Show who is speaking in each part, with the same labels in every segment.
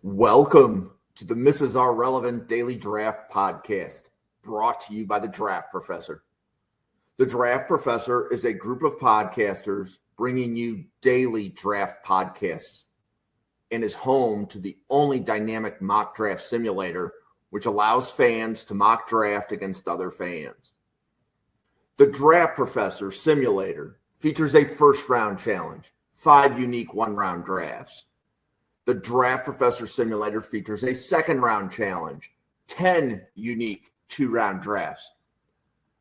Speaker 1: Welcome to the Mrs. R Relevant Daily Draft Podcast, brought to you by the Draft Professor. The Draft Professor is a group of podcasters bringing you daily draft podcasts and is home to the only dynamic mock draft simulator which allows fans to mock draft against other fans. The Draft Professor Simulator features a first-round challenge, 5 unique one-round drafts. The Draft Professor Simulator features a second-round challenge, 10 unique 2-round drafts.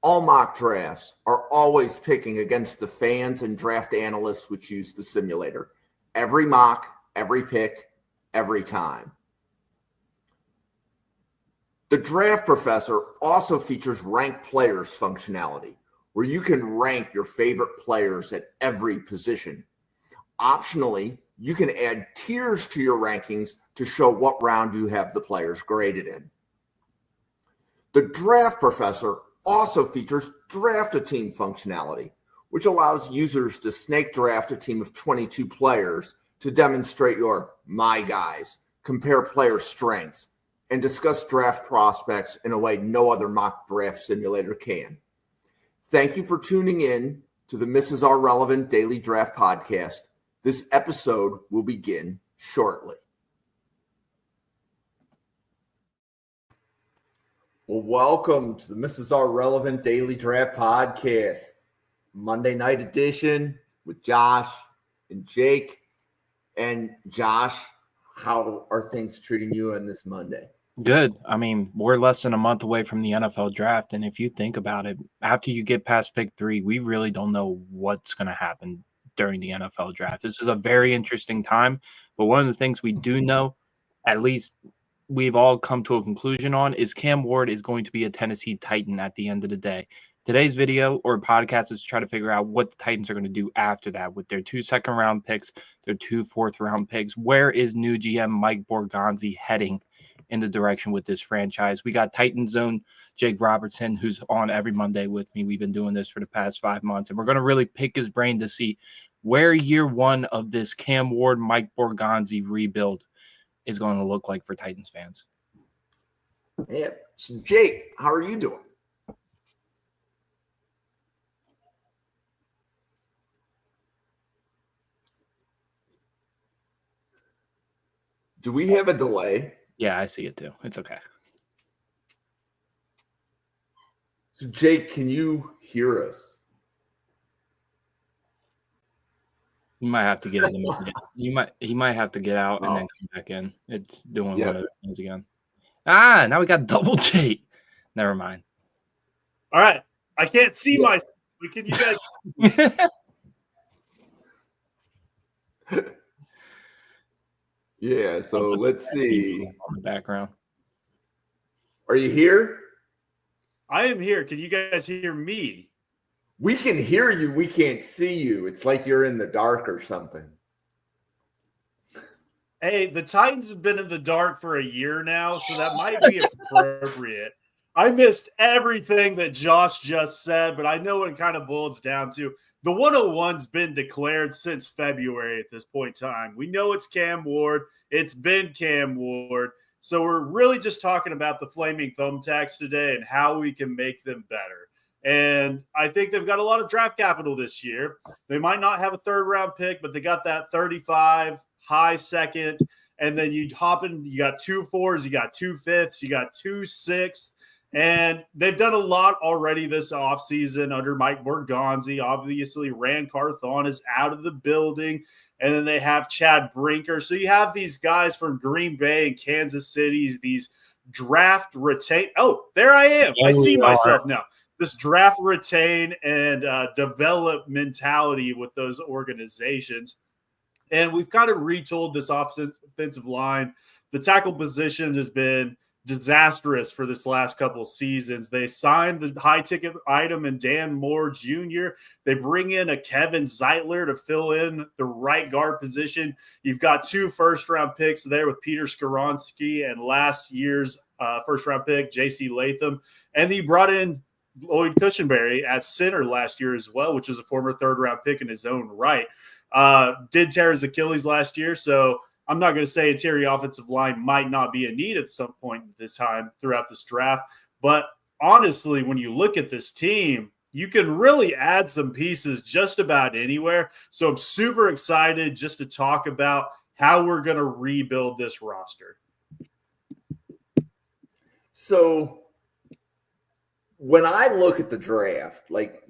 Speaker 1: All mock drafts are always picking against the fans and draft analysts which use the simulator. Every mock, every pick, every time. The Draft Professor also features ranked players functionality, where you can rank your favorite players at every position. Optionally, you can add tiers to your rankings to show what round you have the players graded in. The Draft Professor also features Draft a Team functionality, which allows users to snake draft a team of 22 players to demonstrate your my guys, compare player strengths, and discuss draft prospects in a way no other mock draft simulator can. Thank you for tuning in to the Mrs. R Relevant Daily Draft Podcast. This episode will begin shortly. Well, welcome to the Mrs. R Relevant Daily Draft Podcast, Monday night edition with Josh and Jake. And Josh, how are things treating you on this Monday?
Speaker 2: Good. I mean, we're less than a month away from the NFL draft. And if you think about it, after you get past pick 3, we really don't know what's going to happen during the NFL draft. This is a very interesting time. But one of the things we do know, at least we've all come to a conclusion on, is Cam Ward is going to be a Tennessee Titan at the end of the day. Today's video or podcast is to try to figure out what the Titans are going to do after that with their 2 second-round picks, their 2 fourth-round picks. Where is new GM Mike Borgonzi heading in the direction with this franchise? We got Titans Zone Jake Robertson, who's on every Monday with me. We've been doing this for the past 5 months, and we're going to really pick his brain to see where year one of this Cam Ward, Mike Borgonzi rebuild is going to look like for Titans fans.
Speaker 1: Yeah. So Jake, how are you doing? Do we have a delay?
Speaker 2: Yeah, I see it too. It's okay.
Speaker 1: So Jake, can you hear us?
Speaker 2: You might have to get in the minute. He might have to get out and then come back in. It's doing one of those things again. Now we got double Jake. Never mind.
Speaker 3: All right. I can't see myself. Can you guys?
Speaker 1: Yeah, so let's see.
Speaker 2: On the background.
Speaker 1: Are you here?
Speaker 3: I am here. Can you guys hear me?
Speaker 1: We can hear you. We can't see you. It's like you're in the dark or something.
Speaker 3: Hey, the Titans have been in the dark for a year now, so that might be appropriate. I missed everything that Josh just said, but I know what it kind of boils down to. The 101's been declared since February at this point in time. We know it's Cam Ward. It's been Cam Ward. So we're really just talking about the flaming thumbtacks today and how we can make them better. And I think they've got a lot of draft capital this year. They might not have a 3rd-round pick, but they got that 35, high second. And then you hop in, you got 2 4s, you got 2 5ths, you got 2 6ths. And they've done a lot already this offseason under Mike Borgonzi. Obviously, Rand Carthon is out of the building. And then they have Chad Brinker. So you have these guys from Green Bay and Kansas City, these draft retain. Oh, there I am. I see myself now. This draft retain and develop mentality with those organizations. And we've kind of retold this offensive line. The tackle position has been disastrous for this last couple of seasons. They signed the high-ticket item in Dan Moore Jr. They bring in a Kevin Zeitler to fill in the right guard position. You've got 2 first-round picks there with Peter Skoronski and last year's first-round pick, J.C. Latham. And you brought in Lloyd Cushenberry at center last year as well, which is a former 3rd-round pick in his own right. Did tear his Achilles last year, so I'm not going to say interior offensive line might not be a need at some point this time throughout this draft. But honestly, when you look at this team, you can really add some pieces just about anywhere. So I'm super excited just to talk about how we're going to rebuild this roster.
Speaker 1: So when I look at the draft, like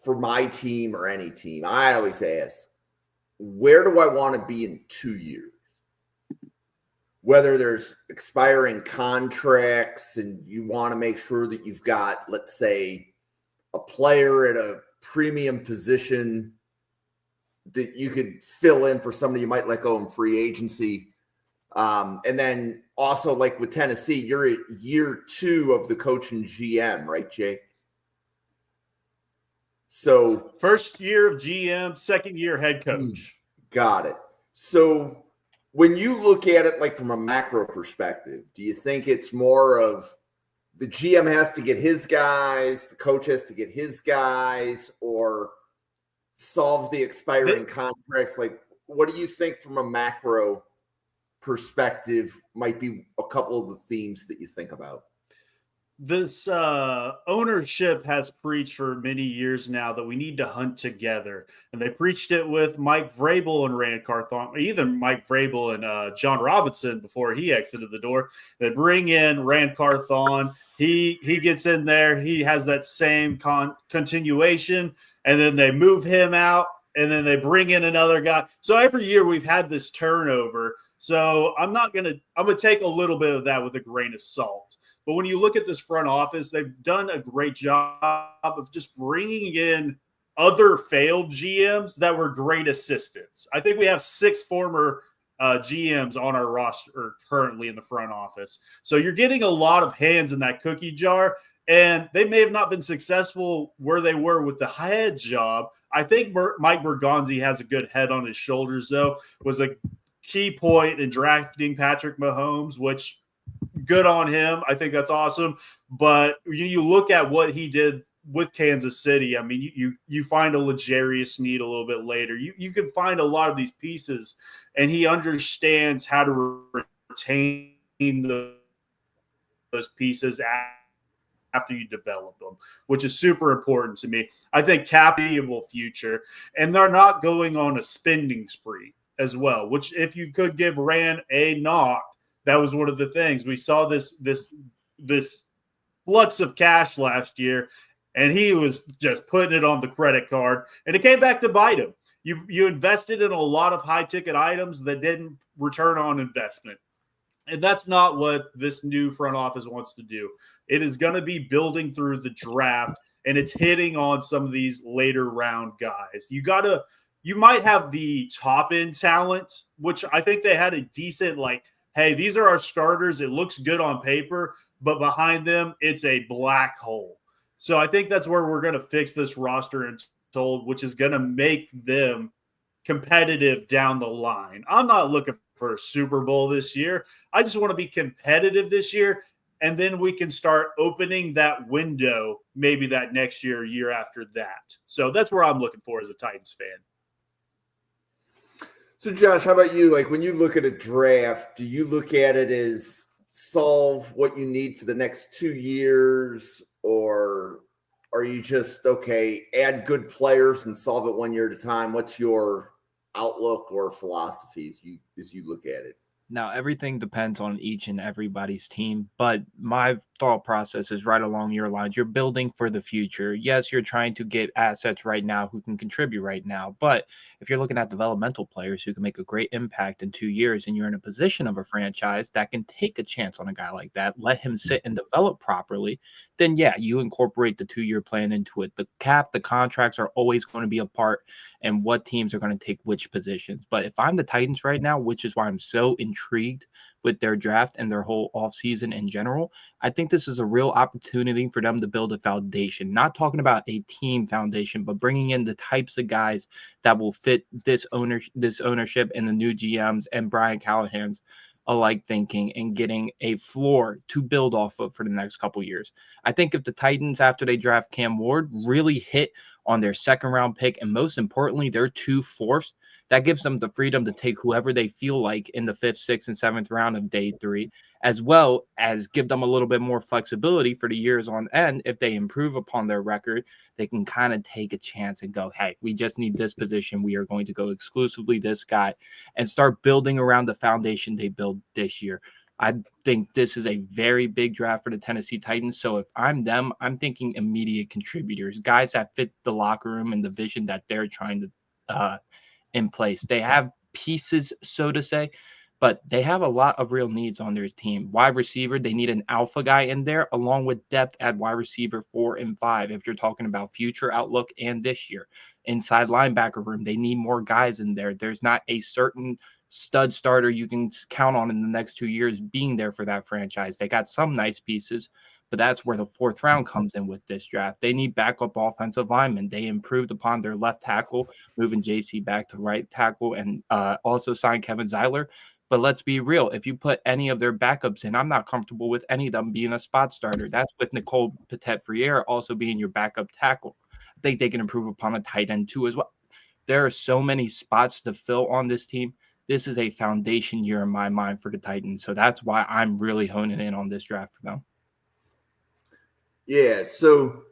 Speaker 1: for my team or any team, I always ask, where do I want to be in 2 years? Whether there's expiring contracts and you want to make sure that you've got, let's say, a player at a premium position that you could fill in for somebody you might let go in free agency. And then also, like with Tennessee, you're at year 2 of the coach and GM, right, Jake? So
Speaker 3: first year of GM, second year head coach.
Speaker 1: Got it. So when you look at it like from a macro perspective, do you think it's more of the GM has to get his guys, the coach has to get his guys, or solves the expiring contracts? Like, what do you think from a macro perspective might be a couple of the themes that you think about?
Speaker 3: This ownership has preached for many years now that we need to hunt together. And they preached it with Mike Vrabel and Rand Carthon, either Mike Vrabel and John Robinson before he exited the door. They bring in Rand Carthon. He gets in there. He has that same continuation. And then they move him out. And then they bring in another guy. So every year we've had this turnover. So I'm going to take a little bit of that with a grain of salt. But when you look at this front office, they've done a great job of just bringing in other failed GMs that were great assistants. I think we have 6 former GMs on our roster currently in the front office. So you're getting a lot of hands in that cookie jar, and they may have not been successful where they were with the head job. I think Mike Bergonzi has a good head on his shoulders, though. Was a key point in drafting Patrick Mahomes, which – good on him. I think that's awesome. But you look at what he did with Kansas City. I mean, you find a L'Jarius Sneed a little bit later. You can find a lot of these pieces, and he understands how to retain those pieces after you develop them, which is super important to me. I think capable future, and they're not going on a spending spree as well, which if you could give Rand a knock, that was one of the things. We saw this flux of cash last year, and he was just putting it on the credit card, and it came back to bite him. You invested in a lot of high-ticket items that didn't return on investment, and that's not what this new front office wants to do. It is going to be building through the draft, and it's hitting on some of these later round guys. You might have the top-end talent, which I think they had a decent, hey, these are our starters. It looks good on paper, but behind them, it's a black hole. So I think that's where we're going to fix this roster and told, which is going to make them competitive down the line. I'm not looking for a Super Bowl this year. I just want to be competitive this year, and then we can start opening that window maybe that next year, year after that. So that's where I'm looking for as a Titans fan.
Speaker 1: So, Josh, how about you? Like, when you look at a draft, do you look at it as solve what you need for the next 2 years, or are you just, okay, add good players and solve it 1 year at a time? What's your outlook or philosophy as you look at it?
Speaker 2: Now, everything depends on each and everybody's team, but my thought process is right along your lines. You're building for the future. Yes, you're trying to get assets right now who can contribute right now, but if you're looking at developmental players who can make a great impact in 2 years and you're in a position of a franchise that can take a chance on a guy like that, let him sit and develop properly, then yeah, you incorporate the 2-year plan into it. The cap, the contracts are always going to be a part, and what teams are going to take which positions. But if I'm the Titans right now, which is why I'm so intrigued with their draft and their whole offseason in general, I think this is a real opportunity for them to build a foundation. Not talking about a team foundation, but bringing in the types of guys that will fit this ownership and the new GMs and Brian Callahan's alike thinking, and getting a floor to build off of for the next couple years. I think if the Titans, after they draft Cam Ward, really hit on their second round pick, and most importantly, their 2 fourths, that gives them the freedom to take whoever they feel like in the 5th, 6th, and 7th round of day 3, as well as give them a little bit more flexibility for the years on end. If they improve upon their record, they can kind of take a chance and go, hey, we just need this position. We are going to go exclusively this guy, and start building around the foundation they built this year. I think this is a very big draft for the Tennessee Titans. So if I'm them, I'm thinking immediate contributors, guys that fit the locker room and the vision that they're trying to in place. They have pieces, so to say, but they have a lot of real needs on their team. Wide receiver, they need an alpha guy in there, along with depth at wide receiver 4 and 5. If you're talking about future outlook and this year, inside linebacker room, they need more guys in there. There's not a certain stud starter you can count on in the next 2 years being there for that franchise. They got some nice pieces, but that's where the 4th round comes in with this draft. They need backup offensive linemen. They improved upon their left tackle, moving JC back to right tackle, and also signed Kevin Zeiler. But let's be real. If you put any of their backups in, I'm not comfortable with any of them being a spot starter. That's with Nicole Petit-Friere also being your backup tackle. I think they can improve upon a tight end too as well. There are so many spots to fill on this team. This is a foundation year in my mind for the Titans. So that's why I'm really honing in on this draft for them.
Speaker 1: Yeah. So,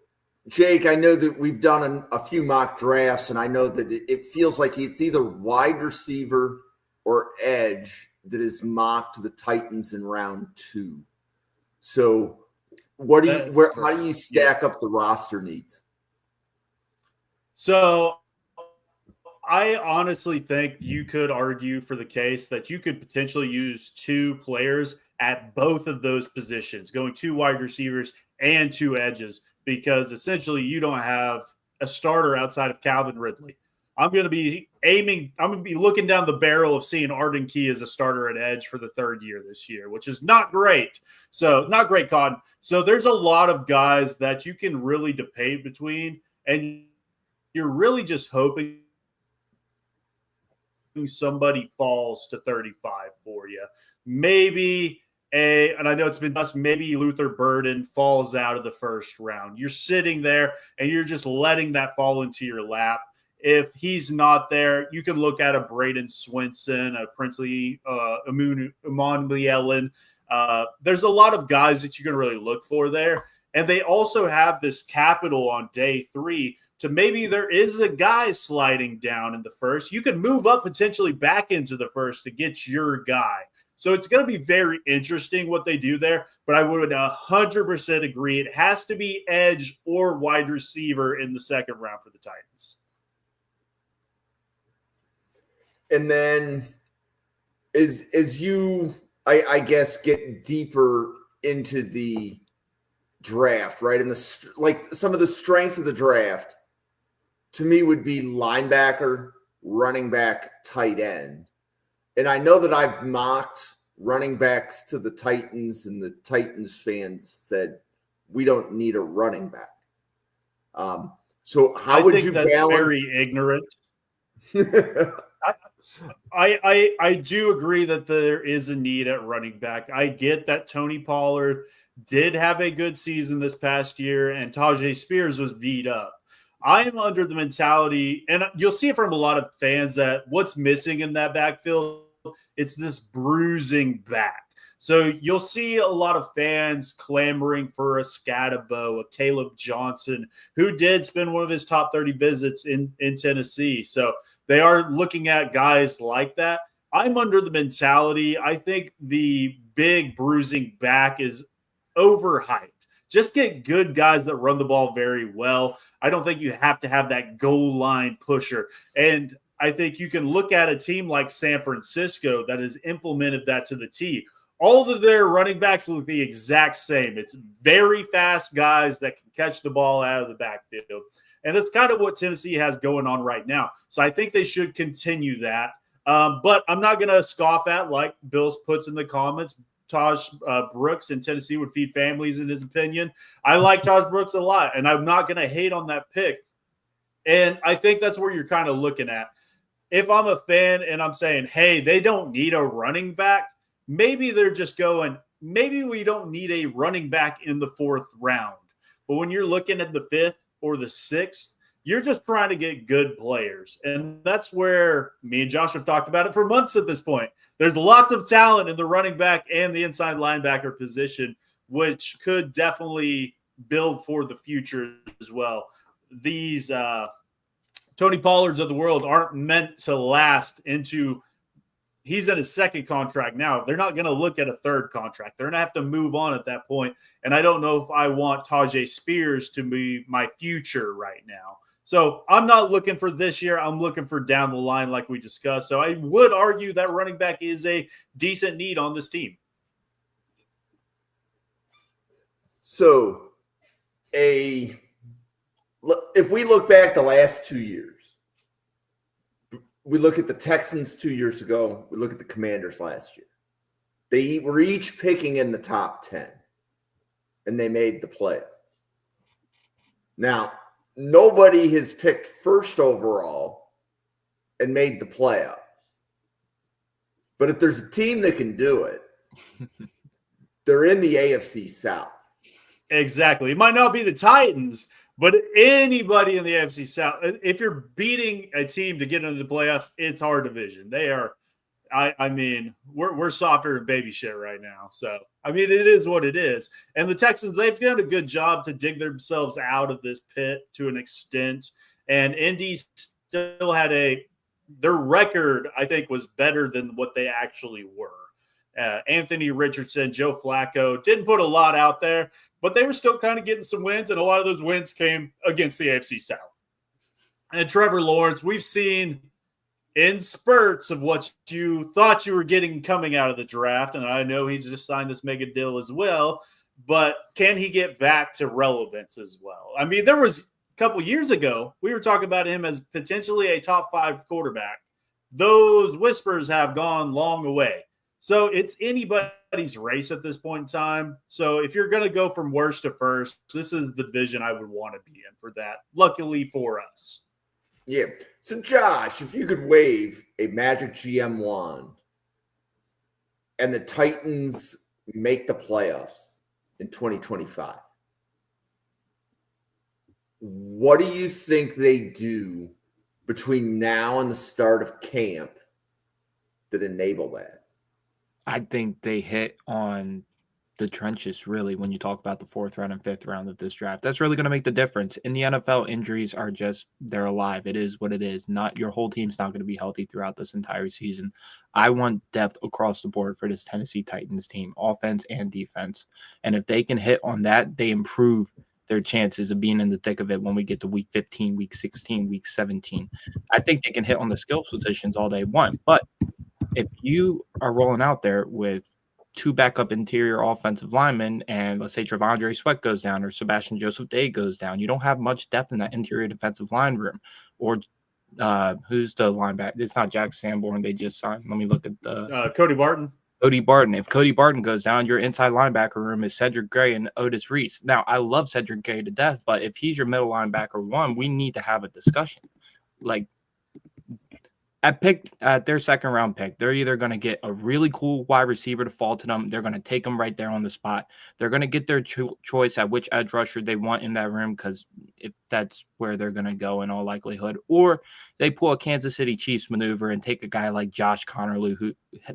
Speaker 1: Jake, I know that we've done a few mock drafts, and I know that it feels like it's either wide receiver or edge that is mocked to the Titans in round 2. So how do you stack up the roster needs?
Speaker 3: So I honestly think you could argue for the case that you could potentially use 2 players at both of those positions, going 2 wide receivers and 2 edges, because essentially you don't have a starter outside of Calvin Ridley. I'm going to be looking down the barrel of seeing Arden Key as a starter at edge for the 3rd year this year, which is not great. So not great, Cotton. So there's a lot of guys that you can really debate between, and you're really just hoping somebody falls to 35 for you. And I know it's been just maybe Luther Burden falls out of the 1st round. You're sitting there and you're just letting that fall into your lap. If he's not there, you can look at a Braden Swinson, a Princely Imanbellen. There's a lot of guys that you can really look for there. And they also have this capital on day 3 to maybe there is a guy sliding down in the 1st. You can move up potentially back into the 1st to get your guy. So it's going to be very interesting what they do there. But I would 100% agree. It has to be edge or wide receiver in the 2nd round for the Titans.
Speaker 1: And then as you, I guess, get deeper into the draft, right? And some of the strengths of the draft to me would be linebacker, running back, tight end. And I know that I've mocked running backs to the Titans, and the Titans fans said, we don't need a running back. So how would you balance?
Speaker 3: That's very ignorant. I do agree that there is a need at running back. I get that Tony Pollard did have a good season this past year, and Tajay Spears was beat up. I am under the mentality, and you'll see it from a lot of fans, that what's missing in that backfield, it's this bruising back. So you'll see a lot of fans clamoring for a Scatabo, a Caleb Johnson, who did spend one of his top 30 visits in Tennessee. So they are looking at guys like that. I'm under the mentality, I think the big bruising back is overhyped. Just get good guys that run the ball very well. I don't think you have to have that goal line pusher. And I think you can look at a team like San Francisco that has implemented that to the T. All of their running backs look the exact same. It's very fast guys that can catch the ball out of the backfield. And that's kind of what Tennessee has going on right now. So I think they should continue that. But I'm not going to scoff at, like Bill puts in the comments, Taj Brooks in Tennessee would feed families, in his opinion. I like Taj Brooks a lot, and I'm not going to hate on that pick. And I think that's where you're kind of looking at. If I'm a fan and I'm saying, hey, they don't need a running back, maybe they're just going, maybe we don't need a running back in the 4th round. But when you're looking at the 5th or the 6th, You're just trying to get good players. And that's where me and Josh have talked about it for months at this point. There's lots of talent in the running back and the inside linebacker position, which could definitely build for the future as well. These Tony Pollards of the world aren't meant to last into – he's in his second contract now. They're not going to look at a third contract. They're going to have to move on at that point. And I don't know if I want Tyjae Spears to be my future right now. So I'm not looking for this year. I'm looking for down the line like we discussed. So I would argue that running back is a decent need on this team.
Speaker 1: So if we look back the last 2 years, we look at the Texans 2 years ago, we look at the Commanders last year. They were each picking in the top 10, and they made the play. Now, nobody has picked first overall and made the playoffs. But if there's a team that can do it, they're in the AFC South.
Speaker 3: Exactly. It might not be the Titans, but anybody in the AFC South, if you're beating a team to get into the playoffs, it's our division. They are, I mean, we're softer than baby shit right now. So, I mean, it is what it is. And the Texans, they've done a good job to dig themselves out of this pit to an extent. And Indy still had their record, I think, was better than what they actually were. Anthony Richardson, Joe Flacco didn't put a lot out there, but they were still kind of getting some wins, and a lot of those wins came against the AFC South. And Trevor Lawrence, we've seen in spurts of what you thought you were getting coming out of the draft, and I know he's just signed this mega deal as well, but can he get back to relevance as well? I mean, there was a couple years ago, we were talking about him as potentially a top 5 quarterback. Those whispers have gone long away. So it's anybody's race at this point in time. So if you're going to go from worst to first, this is the division I would want to be in for that. Luckily for us.
Speaker 1: Yeah. So Josh, if you could wave a magic GM wand and the Titans make the playoffs in 2025, what do you think they do between now and the start of camp that enable that?
Speaker 2: I think they hit on the trenches, really, when you talk about the 4th round and 5th round of this draft. That's really going to make the difference. In the NFL, injuries are just, they're alive. It is what it is. Not your whole team's not going to be healthy throughout this entire season. I want depth across the board for this Tennessee Titans team, offense and defense. And if they can hit on that, they improve their chances of being in the thick of it when we get to week 15, week 16, week 17. I think they can hit on the skill positions all they want, but if you are rolling out there with 2 backup interior offensive linemen and let's say Trevondre Sweat goes down or Sebastian Joseph Day goes down, you don't have much depth in that interior defensive line room. Or who's the linebacker? It's not Jack Sanborn. They just signed. Let me look at the
Speaker 3: Cody Barton.
Speaker 2: Cody Barton. If Cody Barton goes down, your inside linebacker room is Cedric Gray and Otis Reese. Now, I love Cedric Gray to death, but if he's your middle linebacker 1, we need to have a discussion. Like, at their 2nd round pick, they're either going to get a really cool wide receiver to fall to them. They're going to take them right there on the spot. They're going to get their choice at which edge rusher they want in that room, because if that's where they're going to go in all likelihood. Or they pull a Kansas City Chiefs maneuver and take a guy like Josh Connerly, who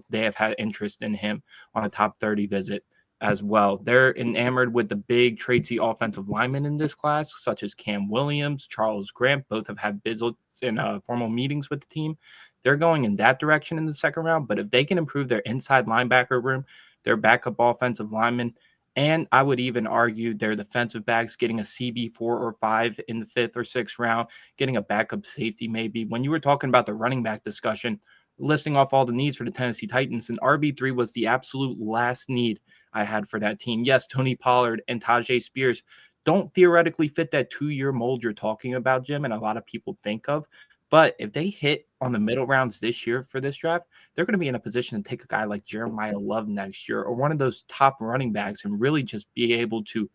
Speaker 2: they have had interest in him on a top 30 visit as well. They're enamored with the big tradesy offensive linemen in this class, such as Cam Williams, Charles Grant. Both have had visits in formal meetings with the team. They're going in that direction in the 2nd round. But if they can improve their inside linebacker room, their backup offensive linemen, and I would even argue their defensive backs, getting a CB 4 or 5 in the 5th or 6th round, getting a backup safety maybe. When you were talking about the running back discussion, listing off all the needs for the Tennessee Titans, and RB3 was the absolute last need I had for that team. Yes, Tony Pollard and Tyjae Spears don't theoretically fit that 2-year mold you're talking about, Jim, and a lot of people think of. But if they hit on the middle rounds this year for this draft, they're going to be in a position to take a guy like Jeremiah Love next year, or one of those top running backs, and really just be able to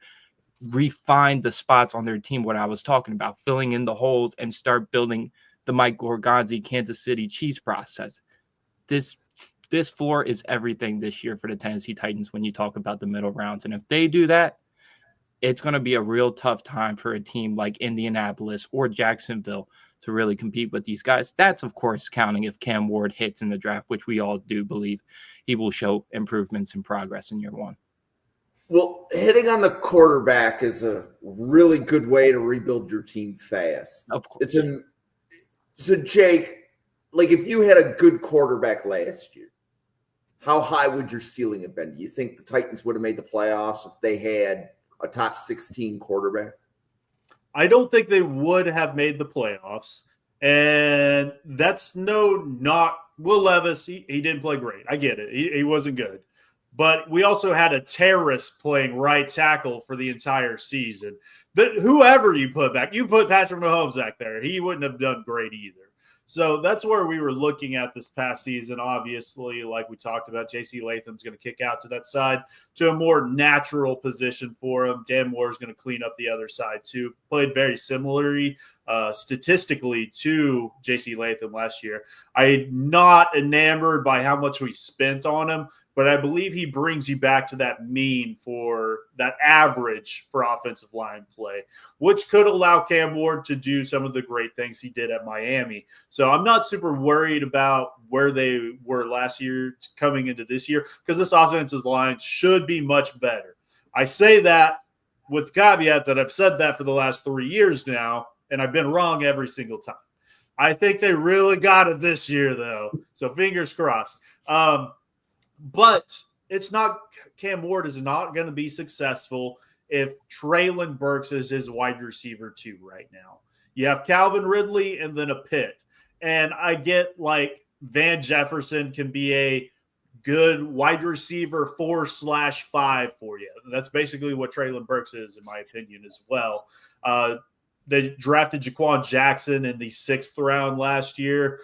Speaker 2: refine the spots on their team, what I was talking about, filling in the holes, and start building the Mike Gorgonzi Kansas City Chiefs process. This floor is everything this year for the Tennessee Titans when you talk about the middle rounds. And if they do that, it's going to be a real tough time for a team like Indianapolis or Jacksonville to really compete with these guys. That's, of course, counting if Cam Ward hits in the draft, which we all do believe he will show improvements and progress in year one.
Speaker 1: Well, hitting on the quarterback is a really good way to rebuild your team fast.
Speaker 2: Of course.
Speaker 1: So, Jake, like if you had a good quarterback last year, how high would your ceiling have been? Do you think the Titans would have made the playoffs if they had a top 16 quarterback?
Speaker 3: I don't think they would have made the playoffs. And that's not Will Levis. He didn't play great. I get it. He wasn't good. But we also had a terrorist playing right tackle for the entire season. But whoever you put back, you put Patrick Mahomes back there, he wouldn't have done great either. So that's where we were looking at this past season. Obviously, like we talked about, J.C. Latham's going to kick out to that side to a more natural position for him. Dan Moore is going to clean up the other side too. Played very similarly statistically to J.C. Latham last year. I'm not enamored by how much we spent on him, but I believe he brings you back to that mean for that average for offensive line play, which could allow Cam Ward to do some of the great things he did at Miami. So I'm not super worried about where they were last year coming into this year because this offensive line should be much better. I say that with the caveat that I've said that for the last 3 years now, and I've been wrong every single time. I think they really got it this year, though. So fingers crossed. But it's not – Cam Ward is not going to be successful if Treylon Burks is his wide receiver 2 right now. You have Calvin Ridley and then a Pitt. And I get like Van Jefferson can be a good wide receiver 4/5 for you. That's basically what Treylon Burks is, in my opinion, as well. They drafted Jaquan Jackson in the 6th round last year.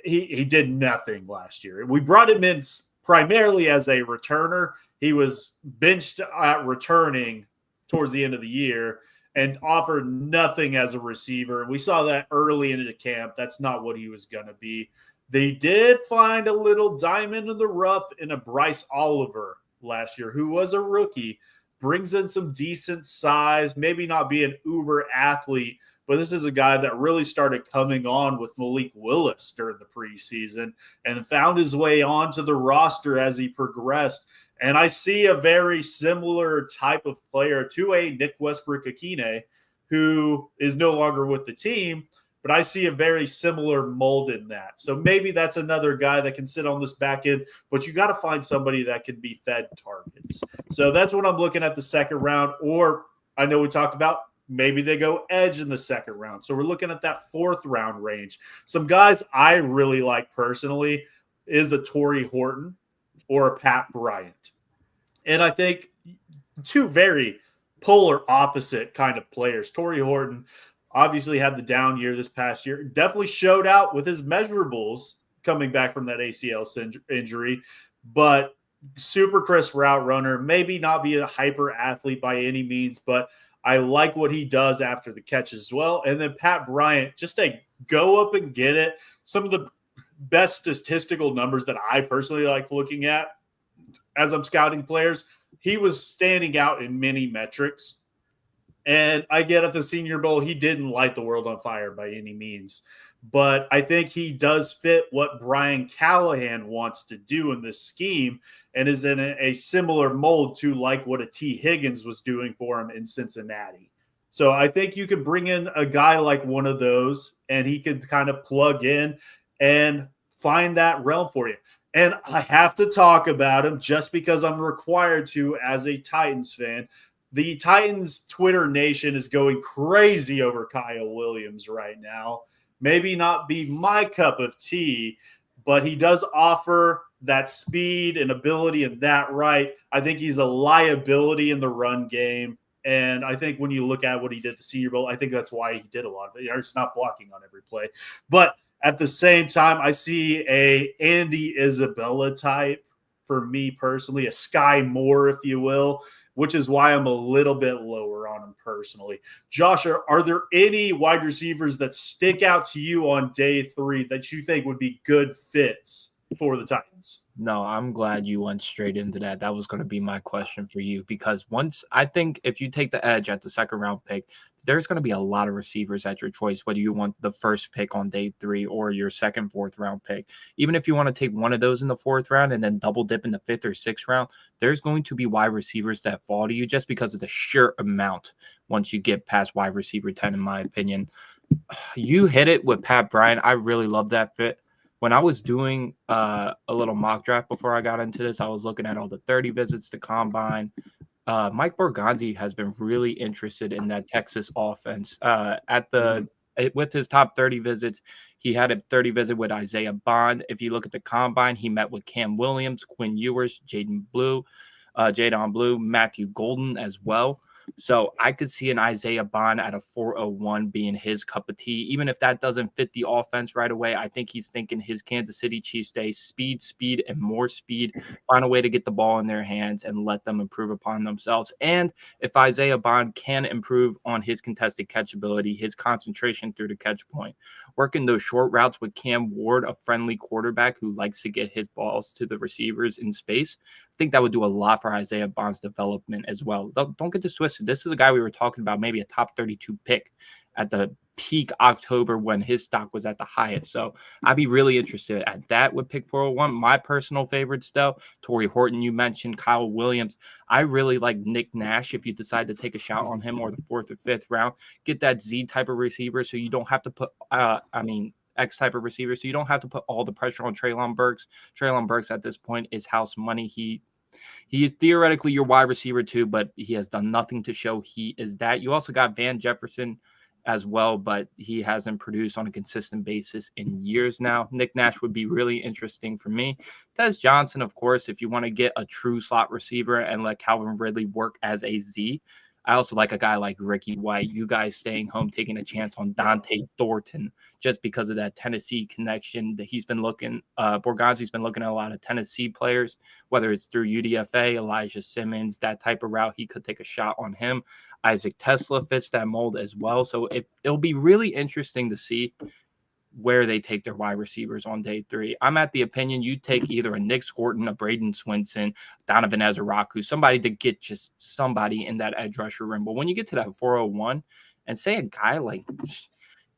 Speaker 3: He did nothing last year. We brought him in primarily as a returner. He was benched at returning towards the end of the year and offered nothing as a receiver. We saw that early into camp. That's not what he was going to be. They did find a little diamond in the rough in a Bryce Oliver last year, who was a rookie, brings in some decent size, maybe not be an uber athlete, but this is a guy that really started coming on with Malik Willis during the preseason and found his way onto the roster as he progressed. And I see a very similar type of player to a Nick Westbrook-Akine, who is no longer with the team, but I see a very similar mold in that. So maybe that's another guy that can sit on this back end, but you got to find somebody that can be fed targets. So that's what I'm looking at the second round. Or I know we talked about maybe they go edge in the second round. So we're looking at that 4th round range. Some guys I really like personally is a Torrey Horton or a Pat Bryant. And I think two very polar opposite kind of players. Torrey Horton obviously had the down year this past year. Definitely showed out with his measurables coming back from that ACL injury. But super crisp route runner, maybe not be a hyper athlete by any means, but I like what he does after the catch as well. And then Pat Bryant, just a go up and get it. Some of the best statistical numbers that I personally like looking at as I'm scouting players, he was standing out in many metrics. And I get at the Senior Bowl, he didn't light the world on fire by any means. But I think he does fit what Brian Callahan wants to do in this scheme and is in a similar mold to like what a T. Higgins was doing for him in Cincinnati. So I think you could bring in a guy like one of those and he could kind of plug in and find that realm for you. And I have to talk about him just because I'm required to as a Titans fan. The Titans Twitter nation is going crazy over Kyle Williams right now. Maybe not be my cup of tea, but he does offer that speed and ability and that right. I think he's a liability in the run game. And I think when you look at what he did at the Senior Bowl, I think that's why he did a lot of it. It's not blocking on every play. But at the same time, I see a Andy Isabella type for me personally, a Sky Moore, if you will, which is why I'm a little bit lower on him personally. Josh, are there any wide receivers that stick out to you on day 3 that you think would be good fits for the Titans.
Speaker 2: No, I'm glad you went straight into that. That was going to be my question for you, because once I think if you take the edge at the second round pick, there's going to be a lot of receivers at your choice, whether you want the first pick on day 3 or your second, fourth round pick. Even if you want to take one of those in the 4th round and then double dip in the 5th or 6th round, there's going to be wide receivers that fall to you just because of the sheer amount once you get past wide receiver 10, in my opinion. You hit it with Pat Bryant. I really love that fit. When I was doing a little mock draft before I got into this, I was looking at all the 30 visits to combine. Mike Borgonzi has been really interested in that Texas offense. With his top 30 visits, he had a 30 visit with Isaiah Bond. If you look at the combine, he met with Cam Williams, Quinn Ewers, Jadon Blue, Matthew Golden as well. So I could see an Isaiah Bond at a 401 being his cup of tea. Even if that doesn't fit the offense right away, I think he's thinking his Kansas City Chiefs day, speed, and more speed. Find a way to get the ball in their hands and let them improve upon themselves. And if Isaiah Bond can improve on his contested catch ability, his concentration through the catch point, working those short routes with Cam Ward, a friendly quarterback who likes to get his balls to the receivers in space, I think that would do a lot for Isaiah Bond's development as well. Don't get this twisted. This is a guy we were talking about, maybe a top 32 pick at the peak October when his stock was at the highest. So I'd be really interested at that with pick 401. My personal favorites, though, Torrey Horton, you mentioned, Kyle Williams. I really like Nick Nash if you decide to take a shot on him, or the 4th or 5th round. Get that Z type of receiver so you don't have to put, X type of receiver, so you don't have to put all the pressure on Treylon Burks. Treylon Burks at this point is house money. He is theoretically your wide receiver too, but he has done nothing to show he is that. You also got Van Jefferson as well, but he hasn't produced on a consistent basis in years now. Nick Nash would be really interesting for me. Tez Johnson, of course, if you want to get a true slot receiver and let Calvin Ridley work as a Z. I also like a guy like Ricky White. You guys staying home, taking a chance on Dante Thornton just because of that Tennessee connection that he's been looking. Borgonzi's been looking at a lot of Tennessee players, whether it's through UDFA, Elijah Simmons, that type of route. He could take a shot on him. Isaac Tesla fits that mold as well. So it'll be really interesting to see where they take their wide receivers on day 3. I'm at the opinion you take either a Nick Scorton, a Braden Swinson, Donovan Ezeraku, somebody to get just somebody in that edge rusher room. But when you get to that 401 and say a guy like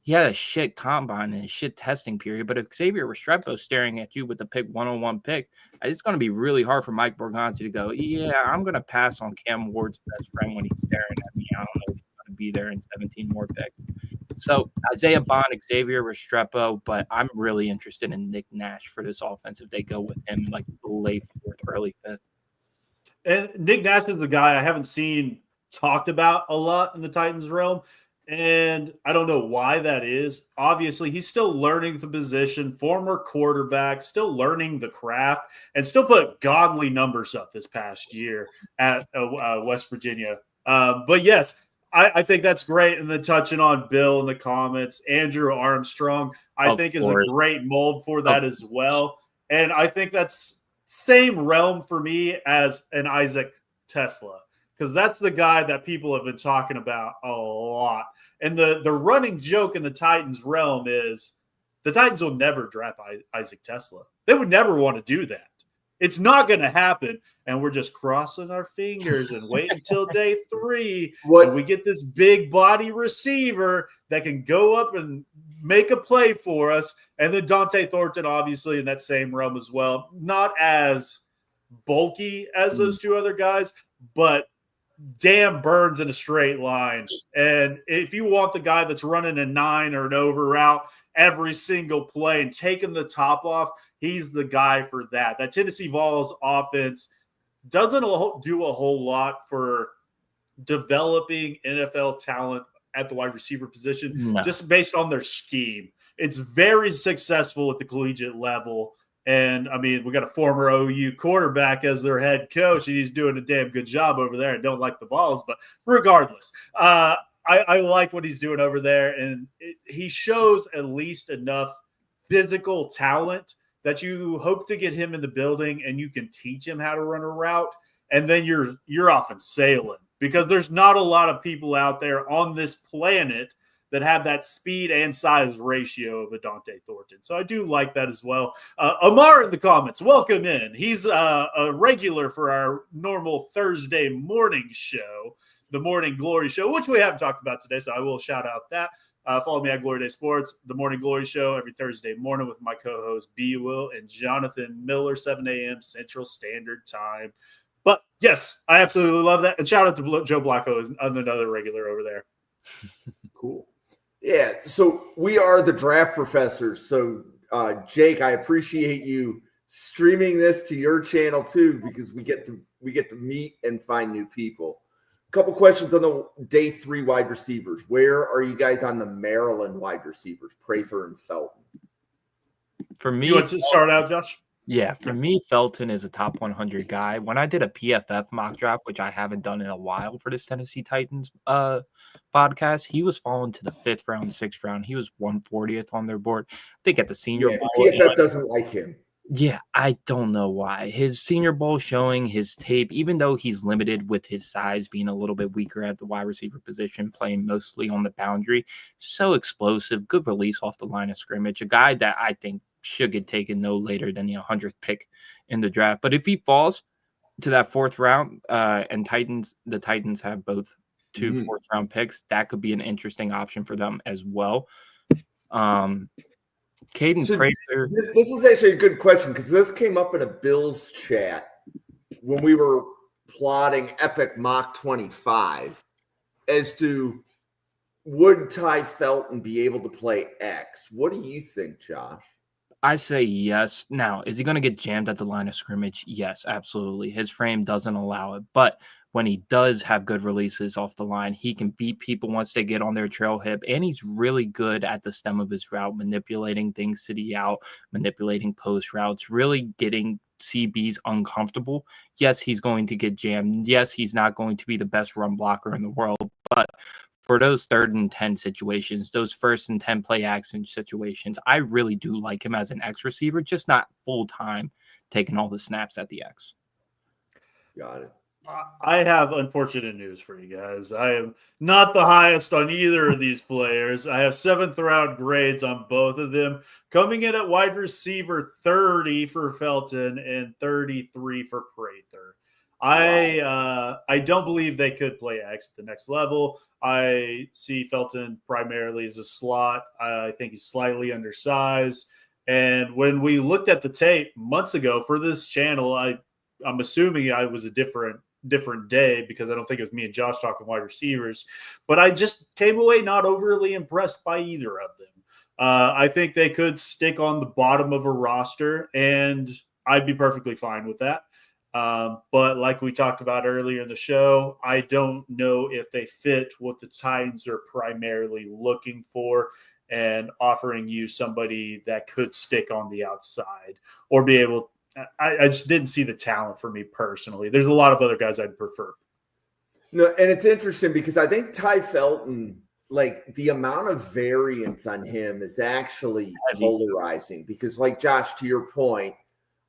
Speaker 2: he had a shit combine and a shit testing period, but if Xavier Restrepo staring at you with the pick 101 pick, it's going to be really hard for Mike Borgonzi to go, yeah, I'm going to pass on Cam Ward's best friend when he's staring at me. I don't know if he's going to be there in 17 more picks. So Isaiah Bond, Xavier Restrepo, but I'm really interested in Nick Nash for this offense if they go with him like late 4th, early 5th.
Speaker 3: And Nick Nash is the guy I haven't seen talked about a lot in the Titans realm, and I don't know why that is. Obviously, he's still learning the position, former quarterback, still learning the craft, and still put godly numbers up this past year at West Virginia. But yes, I think that's great. And then touching on Bill in the comments, Andrew Armstrong, I think is a great mold for that as well. And I think that's same realm for me as an Isaac Tesla, because that's the guy that people have been talking about a lot. And the running joke in the Titans realm is the Titans will never draft Isaac Tesla. They would never want to do that. It's not going to happen, and we're just crossing our fingers and wait until day 3 when we get this big body receiver that can go up and make a play for us. And then Dante Thornton, obviously, in that same realm as well. Not as bulky as those two other guys, but damn burns in a straight line. And if you want the guy that's running a 9 or an over route every single play and taking the top off, he's the guy for that. That Tennessee Vols offense doesn't do a whole lot for developing NFL talent at the wide receiver position, just based on their scheme. It's very successful at the collegiate level. And, I mean, we got a former OU quarterback as their head coach, and he's doing a damn good job over there. I don't like the Vols, but regardless, I like what he's doing over there. And he shows at least enough physical talent that you hope to get him in the building and you can teach him how to run a route. And then you're off and sailing, because there's not a lot of people out there on this planet that have that speed and size ratio of a Dante Thornton. So I do like that as well. Amar in the comments, welcome in. He's a regular for our normal Thursday morning show, the Morning Glory Show, which we haven't talked about today, so I will shout out that. Follow me at Glory Day Sports, the Morning Glory Show, every Thursday morning with my co-hosts B. Will and Jonathan Miller, 7 a.m. Central Standard Time. But yes, I absolutely love that. And shout out to Joe Blacko, another regular over there.
Speaker 1: Cool. Yeah, so we are the Draft Professors. So, Jake, I appreciate you streaming this to your channel too, because we get to meet and find new people. A couple questions on the day 3 wide receivers. Where are you guys on the Maryland wide receivers, Prather and Felton?
Speaker 2: For me,
Speaker 3: you want to start out, Josh?
Speaker 2: Yeah, for me, Felton is a top 100 guy. When I did a PFF mock draft, which I haven't done in a while for this Tennessee Titans podcast, he was falling to the 5th round, 6th round. He was 140th on their board. I think at the Senior Bowl.
Speaker 1: PFF doesn't like him.
Speaker 2: Yeah, I don't know why. His Senior Bowl showing his tape, even though he's limited with his size being a little bit weaker at the wide receiver position, playing mostly on the boundary, so explosive, good release off the line of scrimmage, a guy that I think should get taken no later than the 100th pick in the draft. But if he falls to that 4th round, and the Titans have both 2 4th round picks, that could be an interesting option for them as well. Caden Prather.
Speaker 1: This is actually a good question because this came up in a Bills chat when we were plotting Epic Mock 25 as to would Ty Felton be able to play X? What do you think, Josh?
Speaker 2: I say yes. Now, is he going to get jammed at the line of scrimmage? Yes, absolutely. His frame doesn't allow it. But when he does have good releases off the line, he can beat people once they get on their trail hip. And he's really good at the stem of his route, manipulating things city out, manipulating post routes, really getting CBs uncomfortable. Yes, he's going to get jammed. Yes, he's not going to be the best run blocker in the world. But for those 3rd and 10 situations, those 1st and 10 play action situations, I really do like him as an X receiver, just not full time taking all the snaps at the X.
Speaker 1: Got it.
Speaker 3: I have unfortunate news for you guys. I am not the highest on either of these players. I have 7th round grades on both of them, coming in at wide receiver 30 for Felton and 33 for Prather. I don't believe they could play X at the next level. I see Felton primarily as a slot. I think he's slightly undersized. And when we looked at the tape months ago for this channel, I'm assuming I was a different day because I don't think it was me and Josh talking wide receivers, but I just came away not overly impressed by either of them. I think they could stick on the bottom of a roster, and I'd be perfectly fine with that. But like we talked about earlier in the show, I don't know if they fit what the Titans are primarily looking for and offering you somebody that could stick on the outside or be able. I just didn't see the talent for me personally. There's a lot of other guys I'd prefer.
Speaker 1: No, and it's interesting because I think Ty Felton, like the amount of variance on him is actually polarizing because, like Josh, to your point,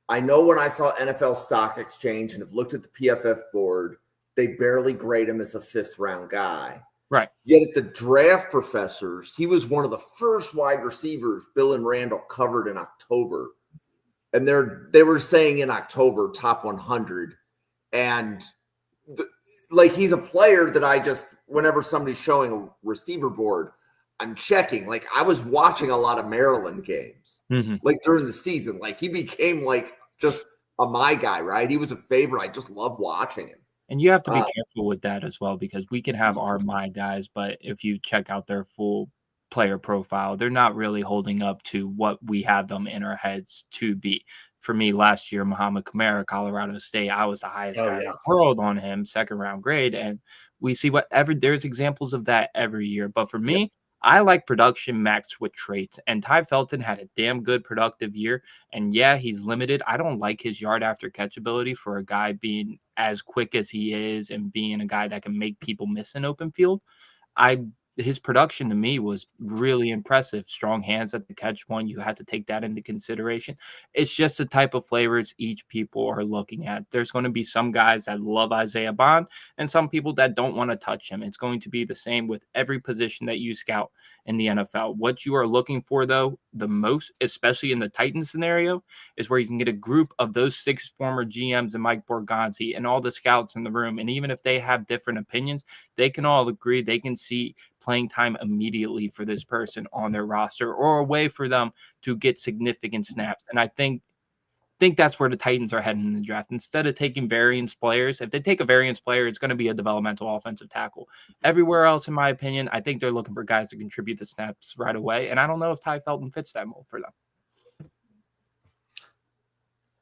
Speaker 1: I know when I saw NFL Stock Exchange and have looked at the PFF board, they barely grade him as a 5th round guy.
Speaker 2: Right.
Speaker 1: Yet at the Draft Professors, he was one of the first wide receivers Bill and Randall covered in October. And they were saying in October, top 100. And like he's a player that I just, whenever somebody's showing a receiver board, I'm checking. Like I was watching a lot of Maryland games, like during the season. Like he became like just a my guy, right? He was a favorite. I just love watching him.
Speaker 2: And you have to be careful with that as well because we can have our my guys, but if you check out their full player profile, they're not really holding up to what we have them in our heads to be. For me, last year, Muhammad Kamara, Colorado State, I was the highest guy in the world on him, 2nd round grade. And we see there's examples of that every year. But for me, I like production matched with traits. And Ty Felton had a damn good productive year. And yeah, he's limited. I don't like his yard after catch ability for a guy being as quick as he is and being a guy that can make people miss an open field. I his production to me was really impressive. Strong hands at the catch point. You had to take that into consideration. It's just the type of flavors each people are looking at. There's going to be some guys that love Isaiah Bond and some people that don't want to touch him. It's going to be the same with every position that you scout in the NFL. What you are looking for, though, the most, especially in the Titans scenario, is where you can get a group of those 6 former GMs and Mike Borgonzi and all the scouts in the room. And even if they have different opinions, they can all agree they can see playing time immediately for this person on their roster or a way for them to get significant snaps. And I think that's where the Titans are heading in the draft. Instead of taking variance players, if they take a variance player, it's going to be a developmental offensive tackle. Everywhere else, in my opinion, I think they're looking for guys to contribute the snaps right away. And I don't know if Ty Felton fits that mold for them.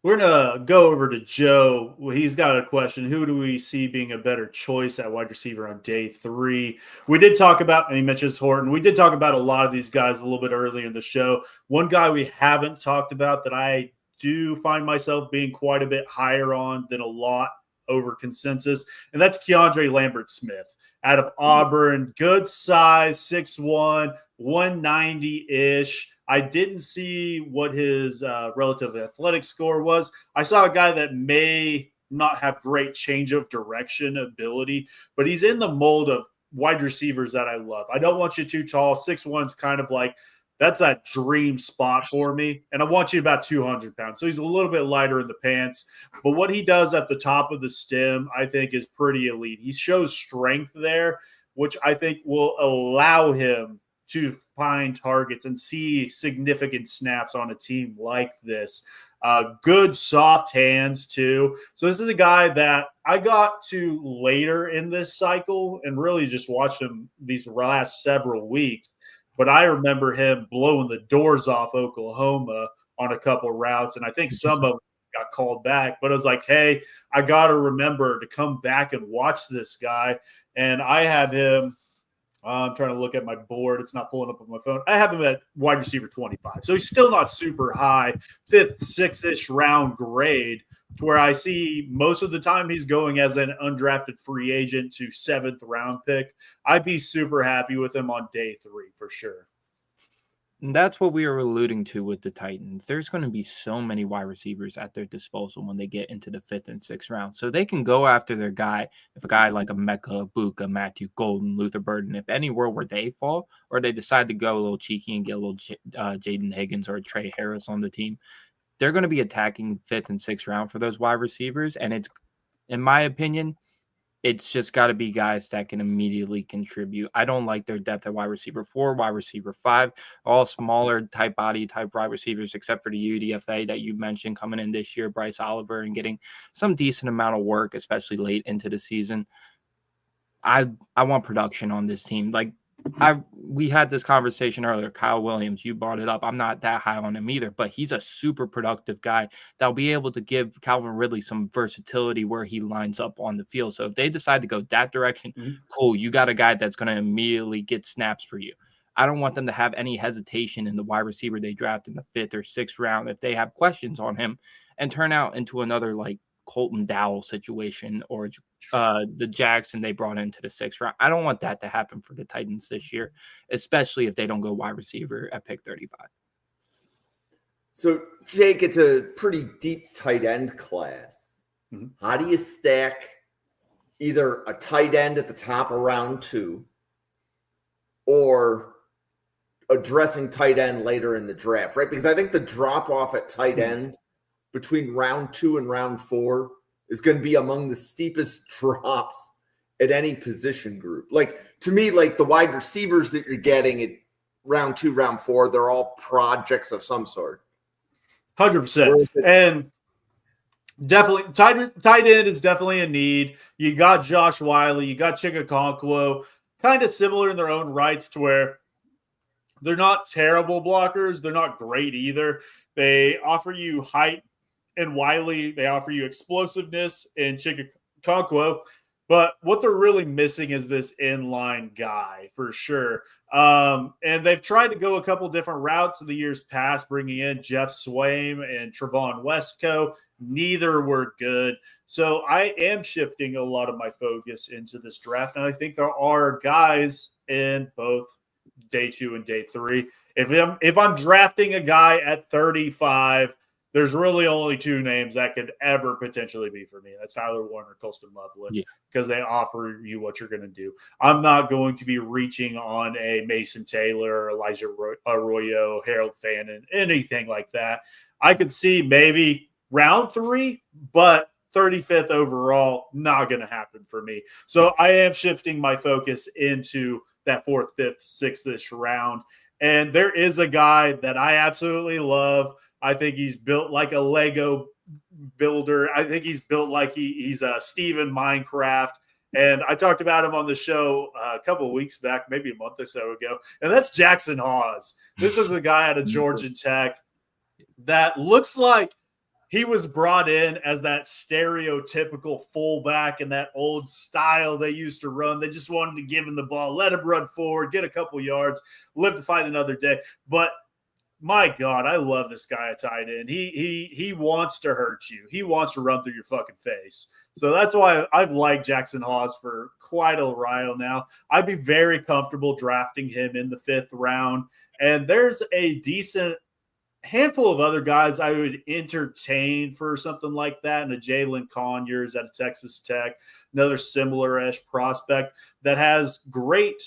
Speaker 3: We're going to go over to Joe. He's got a question. Who do we see being a better choice at wide receiver on day 3? We did talk about, and he mentions Horton. We did talk about a lot of these guys a little bit earlier in the show. One guy we haven't talked about that I do find myself being quite a bit higher on than a lot over consensus, and that's Keandre Lambert-Smith out of Auburn. Good size, 6'1", 190-ish. I didn't see what his relative athletic score was. I saw a guy that may not have great change of direction ability, but he's in the mold of wide receivers that I love. I don't want you too tall. 6'1" is kind of like, that's that dream spot for me. And I want you about 200 pounds. So he's a little bit lighter in the pants. But what he does at the top of the stem, I think, is pretty elite. He shows strength there, which I think will allow him to find targets and see significant snaps on a team like this. Good soft hands, too. So this is a guy that I got to later in this cycle and really just watched him these last several weeks. But I remember him blowing the doors off Oklahoma on a couple routes, and I think some of them got called back. But I was like, hey, I got to remember to come back and watch this guy. And I have him I'm trying to look at my board. It's not pulling up on my phone. I have him at wide receiver 25. So he's still not super high, 5th, 6th-ish round grade, to where I see most of the time he's going as an undrafted free agent to 7th round pick. I'd be super happy with him on day 3 for sure.
Speaker 2: And that's what we were alluding to with the Titans. There's going to be so many wide receivers at their disposal when they get into the 5th and 6th round. So they can go after their guy. If a guy like a Mecca, Buka, Matthew Golden, Luther Burden, if anywhere where they fall, or they decide to go a little cheeky and get a little Jaden Higgins or Trey Harris on the team, they're going to be attacking 5th and 6th round for those wide receivers. And it's, in my opinion, it's just got to be guys that can immediately contribute. I don't like their depth at wide receiver 4, wide receiver 5, all smaller type body type wide receivers, except for the UDFA that you mentioned coming in this year, Bryce Oliver, and getting some decent amount of work, especially late into the season. I want production on this team. Like we had this conversation earlier. Kyle Williams, you brought it up. I'm not that high on him either, but he's a super productive guy that'll be able to give Calvin Ridley some versatility where he lines up on the field. So if they decide to go that direction, cool. You got a guy that's going to immediately get snaps for you. I don't want them to have any hesitation in the wide receiver they draft in the 5th or 6th round if they have questions on him and turn out into another like Colton Dowell situation or the Jackson they brought into the 6th round. I don't want that to happen for the Titans this year, especially if they don't go wide receiver at pick 35.
Speaker 1: So, Jake, it's a pretty deep tight end class.
Speaker 3: Mm-hmm.
Speaker 1: How do you stack either a tight end at the top of round 2 or addressing tight end later in the draft, right? Because I think the drop off at tight end between round 2 and round 4 is going to be among the steepest drops at any position group. Like, to me, like the wide receivers that you're getting at round 2, round 4, they're all projects of some sort.
Speaker 3: 100%. And definitely tight end is definitely a need. You got Josh Wiley, you got Chikakonkwo, kind of similar in their own rights to where they're not terrible blockers. They're not great either. They offer you height and Wiley. They offer you explosiveness in Chikakonkwo. But what they're really missing is this inline guy for sure. And they've tried to go a couple different routes in the years past, bringing in Jeff Swaim and Trevon Westco. Neither were good. So I am shifting a lot of my focus into this draft. And I think there are guys in both day 2 and day 3. If I'm drafting a guy at 35, there's really only 2 names that could ever potentially be for me. That's Tyler Warner, Colston Loveland, because they offer you what you're going to do. I'm not going to be reaching on a Mason Taylor, Elijah Arroyo, Harold Fannin, anything like that. I could see maybe round 3, but 35th overall, not going to happen for me. So I am shifting my focus into that 4th, 5th, 6th-ish round. And there is a guy that I absolutely love. I think he's built like a Lego builder. I think he's built like he's a Steven Minecraft. And I talked about him on the show a couple of weeks back, maybe a month or so ago. And that's Jackson Hawes. This is a guy out of Georgia Tech that looks like he was brought in as that stereotypical fullback in that old style they used to run. They just wanted to give him the ball, let him run forward, get a couple yards, live to fight another day. But my God, I love this guy at tight end. He wants to hurt you. He wants to run through your fucking face. So that's why I've liked Jackson Hawes for quite a while now. I'd be very comfortable drafting him in the 5th round. And there's a decent handful of other guys I would entertain for something like that. And a Jalen Conyers out of Texas Tech, another similar-ish prospect that has great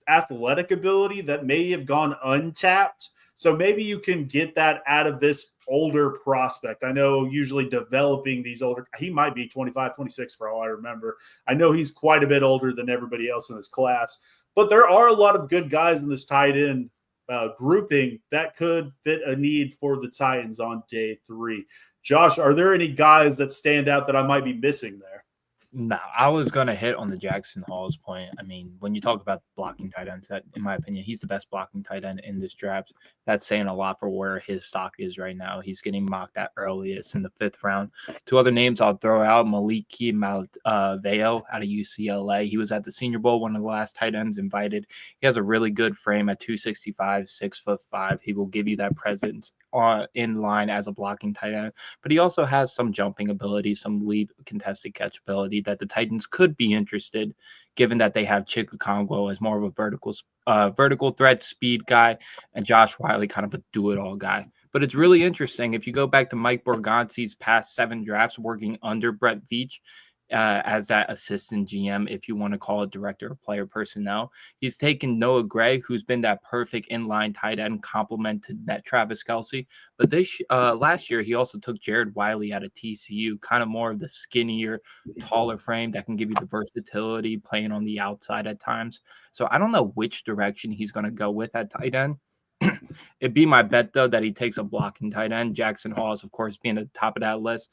Speaker 3: athletic ability that may have gone untapped. So maybe you can get that out of this older prospect. I know usually developing these older, he might be 25, 26 for all I remember. I know he's quite a bit older than everybody else in this class, but there are a lot of good guys in this tight end grouping that could fit a need for the Titans on day 3. Josh, are there any guys that stand out that I might be missing there?
Speaker 2: No, I was going to hit on the Jackson Hawes point. I mean, when you talk about blocking tight ends, that, in my opinion, he's the best blocking tight end in this draft. That's saying a lot for where his stock is right now. He's getting mocked at earliest in the 5th round. 2 other names I'll throw out, Maliki Malaveo out of UCLA. He was at the Senior Bowl, one of the last tight ends invited. He has a really good frame at 265, 6'5". He will give you that presence in line as a blocking tight end, but he also has some jumping ability, some lead contested catch ability that the Titans could be interested, given that they have Chika Congo as more of a vertical threat speed guy, and Josh Wiley kind of a do-it-all guy. But it's really interesting if you go back to Mike Borgonzi's past 7 drafts working under Brett Veach as that assistant GM, if you want to call it director of player personnel. He's taken Noah Gray, who's been that perfect inline tight end complement to that Travis Kelce. But this last year, he also took Jared Wiley out of TCU, kind of more of the skinnier, taller frame that can give you the versatility, playing on the outside at times. So I don't know which direction he's going to go with that tight end. It'd be my bet, though, that he takes a blocking tight end. Jackson Hawes, of course, being at the top of that list.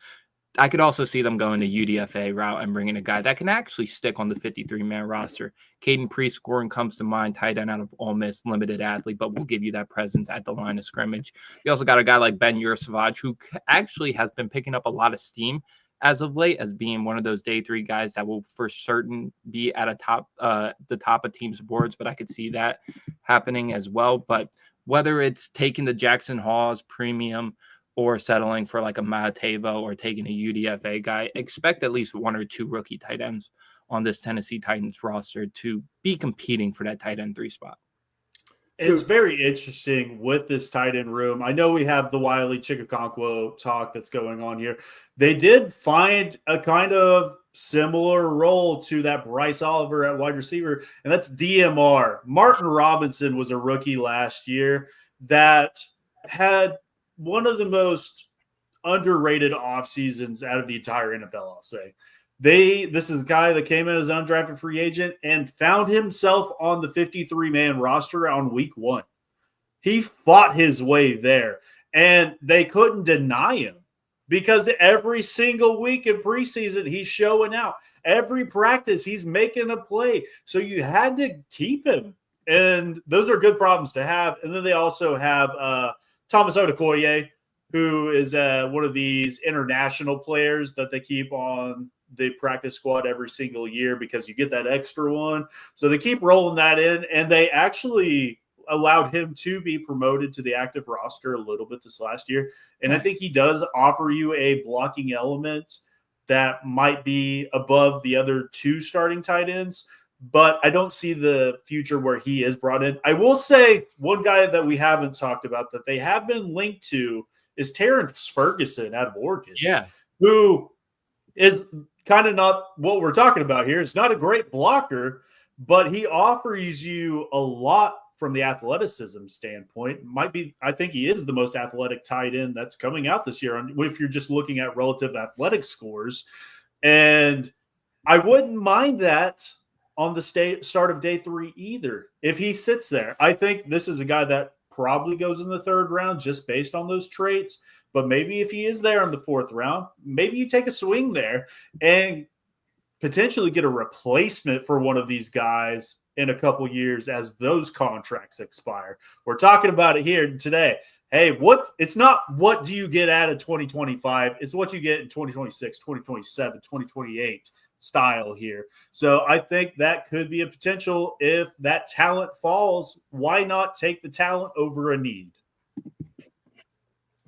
Speaker 2: I could also see them going to UDFA route and bringing a guy that can actually stick on the 53-man roster. Caden Priest-Scoring comes to mind, tight end out of Ole Miss, limited athlete, but will give you that presence at the line of scrimmage. You also got a guy like Ben Yurcevage, who actually has been picking up a lot of steam as of late as being one of those day 3 guys that will for certain be at the top of teams' boards, but I could see that happening as well. But whether it's taking the Jackson Hawes premium or settling for like a Mateo or taking a UDFA guy, expect at least 1 or 2 rookie tight ends on this Tennessee Titans roster to be competing for that tight end 3 spot.
Speaker 3: It's very interesting with this tight end room. I know we have the Wiley Chikakonkwo talk that's going on here. They did find a kind of similar role to that Bryce Oliver at wide receiver, and that's DMR. Martin Robinson was a rookie last year that had one of the most underrated off seasons out of the entire NFL, I'll say. This is a guy that came in as an undrafted free agent and found himself on the 53-man roster on week 1. He fought his way there, and they couldn't deny him because every single week in preseason, he's showing out. Every practice, he's making a play. So you had to keep him, and those are good problems to have. And then they also have Thomas Odukoye, who is one of these international players that they keep on the practice squad every single year because you get that extra one. So they keep rolling that in, and they actually allowed him to be promoted to the active roster a little bit this last year. And nice. I think he does offer you a blocking element that might be above the other 2 starting tight ends. but I don't see the future where he is brought in. I will say one guy that we haven't talked about that they have been linked to is Terrence Ferguson out of Oregon.
Speaker 2: Yeah.
Speaker 3: Who is kind of not what we're talking about here. It's not a great blocker, but he offers you a lot from the athleticism standpoint. I think he is the most athletic tight end that's coming out this year if you're just looking at relative athletic scores. And I wouldn't mind that on the start of day 3 either if he sits there. I think this is a guy that probably goes in the 3rd round just based on those traits. But maybe if he is there in the 4th round, maybe you take a swing there and potentially get a replacement for one of these guys in a couple years as those contracts expire. We're talking about it here today. Hey, it's not what do you get out of 2025, it's what you get in 2026, 2027, 2028 style here. So I think that could be a potential if that talent falls. Why not take the talent over a need?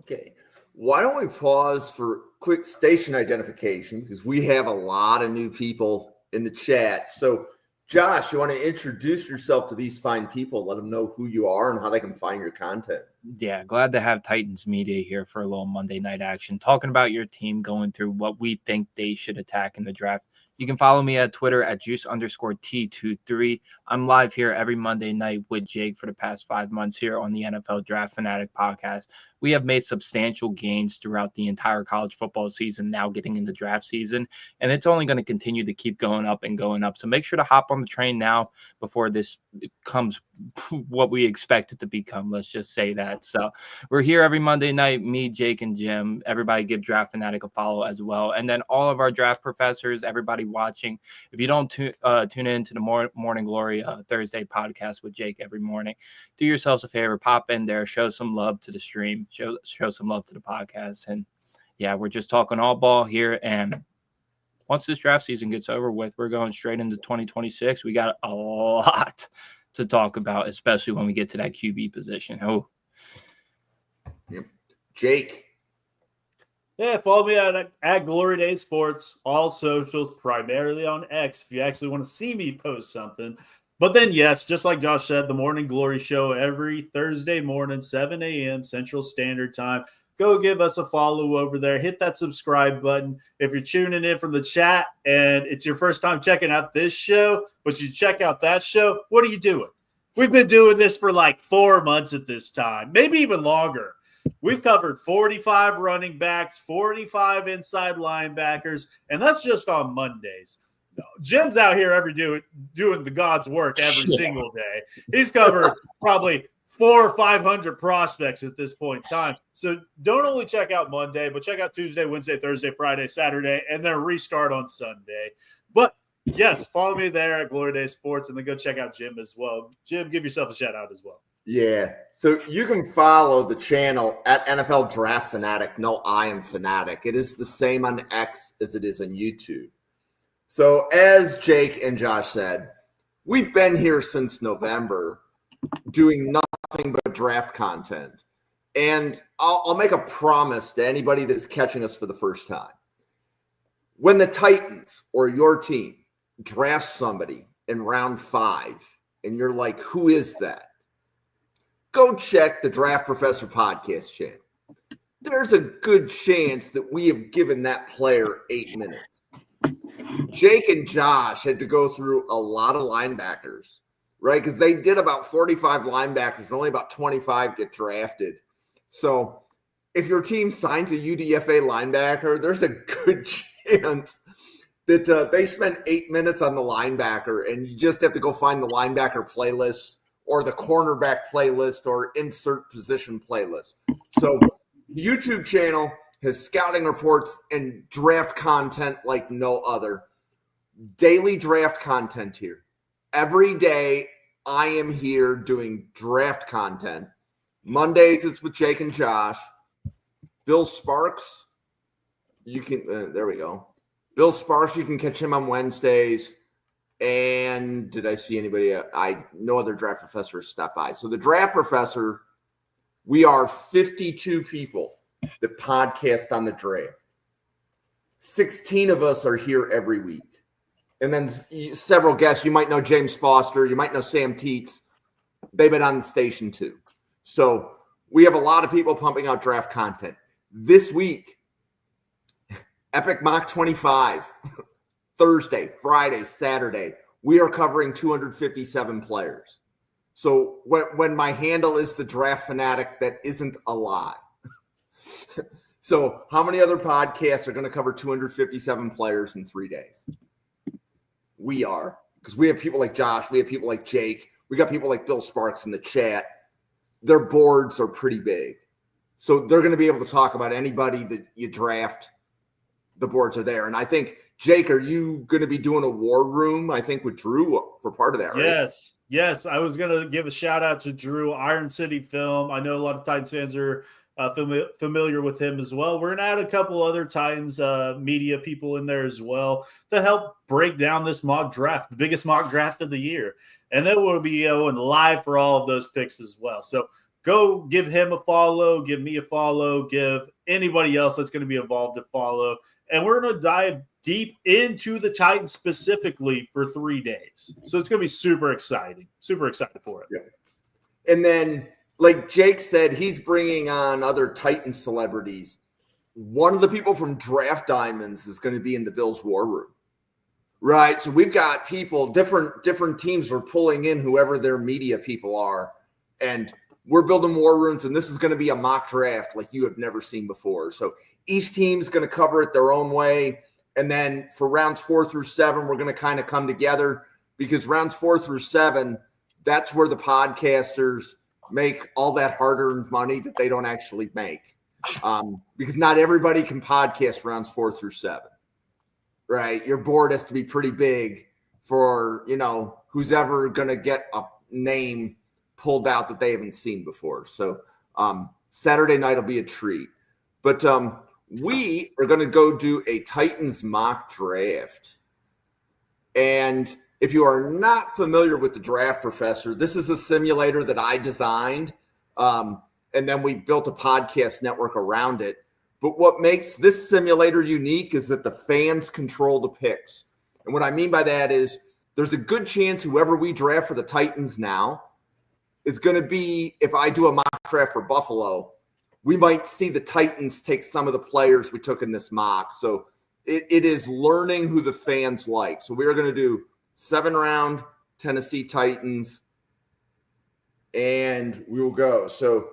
Speaker 1: Okay. Why don't we pause for quick station identification, because we have a lot of new people in the chat. So, Josh, you want to introduce yourself to these fine people, let them know who you are and how they can find your content.
Speaker 2: Yeah, glad to have Titans Media here for a little Monday night action, talking about your team, going through what we think they should attack in the draft. You can follow me at Twitter at juice_T23. I'm live here every Monday night with Jake for the past 5 months here on the NFL Draft Fanatic podcast. We have made substantial gains throughout the entire college football season, now getting into draft season, and it's only going to continue to keep going up and going up. So make sure to hop on the train now before this becomes what we expect it to become. Let's just say that. So we're here every Monday night, me, Jake, and Jim. Everybody give Draft Fanatic a follow as well. And then all of our draft professors, everybody watching, if you don't tune in to the Morning Glory Thursday podcast with Jake every morning, do yourselves a favor, pop in there, show some love to the stream, show some love to the podcast. And yeah, we're just talking all ball here. And once this draft season gets over with, we're going straight into 2026. We got a lot to talk about, especially when we get to that QB position. Oh,
Speaker 1: yep. Jake.
Speaker 3: Yeah, follow me at Glory Day Sports, all socials, primarily on X if you actually want to see me post something. But then, yes, just like Josh said, the Morning Glory show every Thursday morning, 7 a.m. Central Standard Time. Go give us a follow over there. Hit that subscribe button. If you're tuning in from the chat and it's your first time checking out this show, but you check out that show, what are you doing? We've been doing this for like 4 months at this time, maybe even longer. We've covered 45 running backs, 45 inside linebackers, and that's just on Mondays. Jim's out here doing the God's work every single day. He's covered probably 400 or 500 prospects at this point in time. So don't only check out Monday, but check out Tuesday, Wednesday, Thursday, Friday, Saturday, and then restart on Sunday. But yes, follow me there at Glory Day Sports, and then go check out Jim as well. Jim, give yourself a shout out as well.
Speaker 1: Yeah. So you can follow the channel at NFL Draft Fanatic. No, I am Fanatic. It is the same on X as it is on YouTube. So as Jake and Josh said, we've been here since November doing nothing but draft content. And I'll make a promise to anybody that is catching us for the first time. When the Titans or your team drafts somebody in round 5 and you're like, who is that? Go check the Draft Professor podcast channel. There's a good chance that we have given that player 8 minutes. Jake and Josh had to go through a lot of linebackers, right? Because they did about 45 linebackers, and only about 25 get drafted. So if your team signs a UDFA linebacker, there's a good chance that they spend 8 minutes on the linebacker, and you just have to go find the linebacker playlist or the cornerback playlist or insert position playlist. So the YouTube channel has scouting reports and draft content like no other. Daily draft content here. Every day I am here doing draft content. Mondays it's with Jake and Josh. Bill Sparks, you can there we go. Bill Sparks, you can catch him on Wednesdays. And did I see anybody? No other draft professor stop by. So the Draft Professor, we are 52 people that podcast on the draft. 16 of us are here every week. And then several guests. You might know James Foster. You might know Sam Teets. They've been on the station too. So we have a lot of people pumping out draft content. This week, Epic Mock 25, Thursday, Friday, Saturday, we are covering 257 players. So when my handle is the Draft Fanatic, that isn't a lie. So how many other podcasts are going to cover 257 players in 3 days? We are, because we have people like Josh, we have people like Jake, we got people like Bill Sparks in the chat. Their boards are pretty big. So they're going to be able to talk about anybody that you draft. The boards are there. And I think, Jake, are you going to be doing a war room, I think, with Drew for part of that, right?
Speaker 3: Yes. I was going to give a shout out to Drew, Iron City Film. I know a lot of Titans fans are familiar with him as well. We're going to add a couple other Titans media people in there as well to help break down this mock draft, the biggest mock draft of the year. And then we'll be going live for all of those picks as well. So go give him a follow, give me a follow, give anybody else that's going to be involved a follow. And we're going to dive deep into the Titans specifically for 3 days. So it's going to be super exciting. Super excited for it.
Speaker 1: Yeah. And then, like Jake said, he's bringing on other Titans celebrities. One of the people from Draft Diamonds is going to be in the Bills War Room. Right. So we've got people, different teams are pulling in whoever their media people are. And we're building war rooms, and this is going to be a mock draft like you have never seen before. So each team's going to cover it their own way. And then for rounds 4 through 7, we're going to kind of come together, because rounds 4 through 7, that's where the podcasters make all that hard-earned money that they don't actually make. Because not everybody can podcast rounds 4 through 7. Right? Your board has to be pretty big for, who's ever going to get a name pulled out that they haven't seen before. So Saturday night will be a treat. But we are going to go do a Titans mock draft. And if you are not familiar with the Draft Professor, this is a simulator that I designed. And then we built a podcast network around it. But what makes this simulator unique is that the fans control the picks. And what I mean by that is there's a good chance whoever we draft for the Titans now is going to be, if I do a mock draft for Buffalo, we might see the Titans take some of the players we took in this mock. So it is learning who the fans like. So we are going to do 7-round Tennessee Titans, and we will go. So,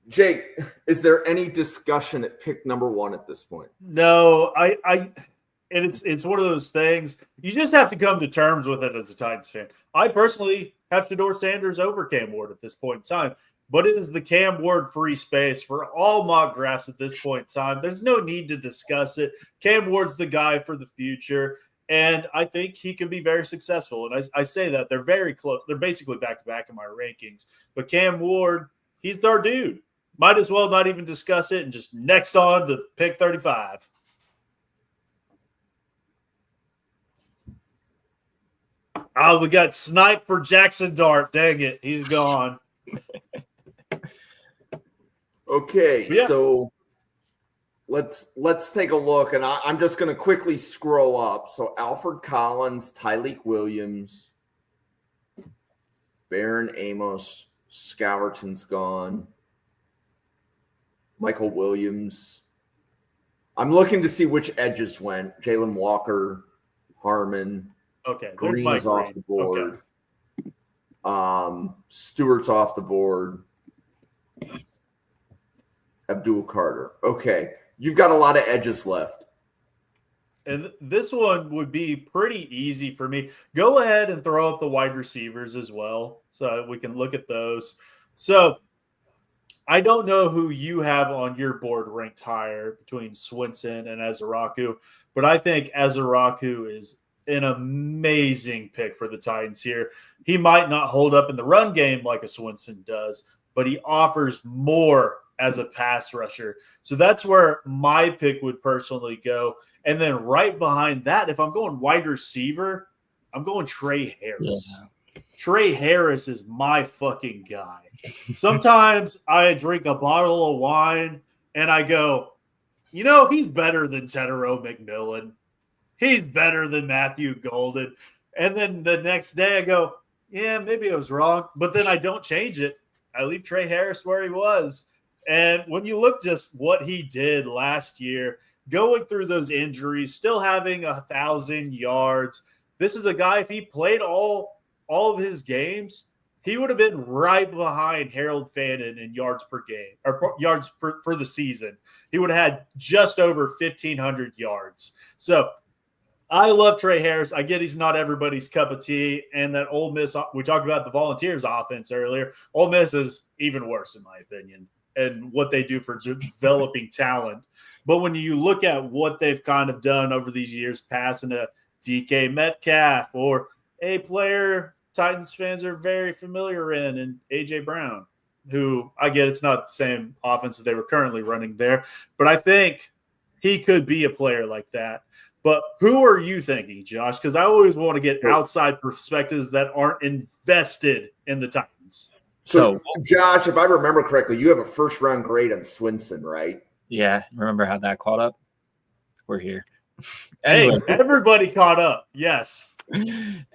Speaker 1: Jake, is there any discussion at pick number 1 at this point?
Speaker 3: No, and it's one of those things you just have to come to terms with it as a Titans fan. I personally have Shedeur Sanders over Cam Ward at this point in time, but it is the Cam Ward free space for all mock drafts at this point in time. There's no need to discuss it. Cam Ward's the guy for the future, and I think he can be very successful. And I say that they're very close. They're basically back-to-back in my rankings. But Cam Ward, he's our dude. Might as well not even discuss it and just next on to pick 35. Oh, we got sniped for Jackson Dart. Dang it. He's gone.
Speaker 1: Okay,
Speaker 3: Yeah.
Speaker 1: So let's take a look, and I'm just going to quickly scroll up. So Alfred Collins, Tyleek Williams, Baron Amos, Scourton's gone, Michael Williams. I'm looking to see which edges went. Jalen Walker, Harmon.
Speaker 3: Okay.
Speaker 1: Green is off the board. Okay. Stewart's off the board. Abdul Carter. Okay. You've got a lot of edges left.
Speaker 3: And this one would be pretty easy for me. Go ahead and throw up the wide receivers as well so we can look at those. So I don't know who you have on your board ranked higher between Swinson and Azaraku, but I think Azaraku is an amazing pick for the Titans here. He might not hold up in the run game like a Swinson does, but he offers more as a pass rusher. So that's where my pick would personally go. And then right behind that, if I'm going wide receiver, I'm going Trey Harris. Yeah. Trey Harris is my fucking guy. Sometimes I drink a bottle of wine and I go, he's better than Tetero McMillan. he's better than Matthew Golden. And then the next day I go, yeah, maybe I was wrong. But then I don't change it. I leave Trey Harris where he was. And when you look just what he did last year, going through those injuries, still having 1,000 yards, this is a guy, if he played all of his games, he would have been right behind Harold Fannin in yards per game or yards for the season. He would have had just over 1,500 yards. So I love Trey Harris. I get he's not everybody's cup of tea. And that Ole Miss, we talked about the Volunteers offense earlier. Ole Miss is even worse, in my opinion, and what they do for developing talent. But when you look at what they've kind of done over these years, passing a DK Metcalf or a player Titans fans are very familiar in, and A.J. Brown, who I get it's not the same offense that they were currently running there, but I think he could be a player like that. But who are you thinking, Josh? Because I always want to get outside perspectives that aren't invested in the Titans.
Speaker 1: So, Josh, if I remember correctly, you have a first-round grade on Swinson, right?
Speaker 2: Yeah. Remember how that caught up? We're here.
Speaker 3: Anyway. Hey, everybody caught up. Yes.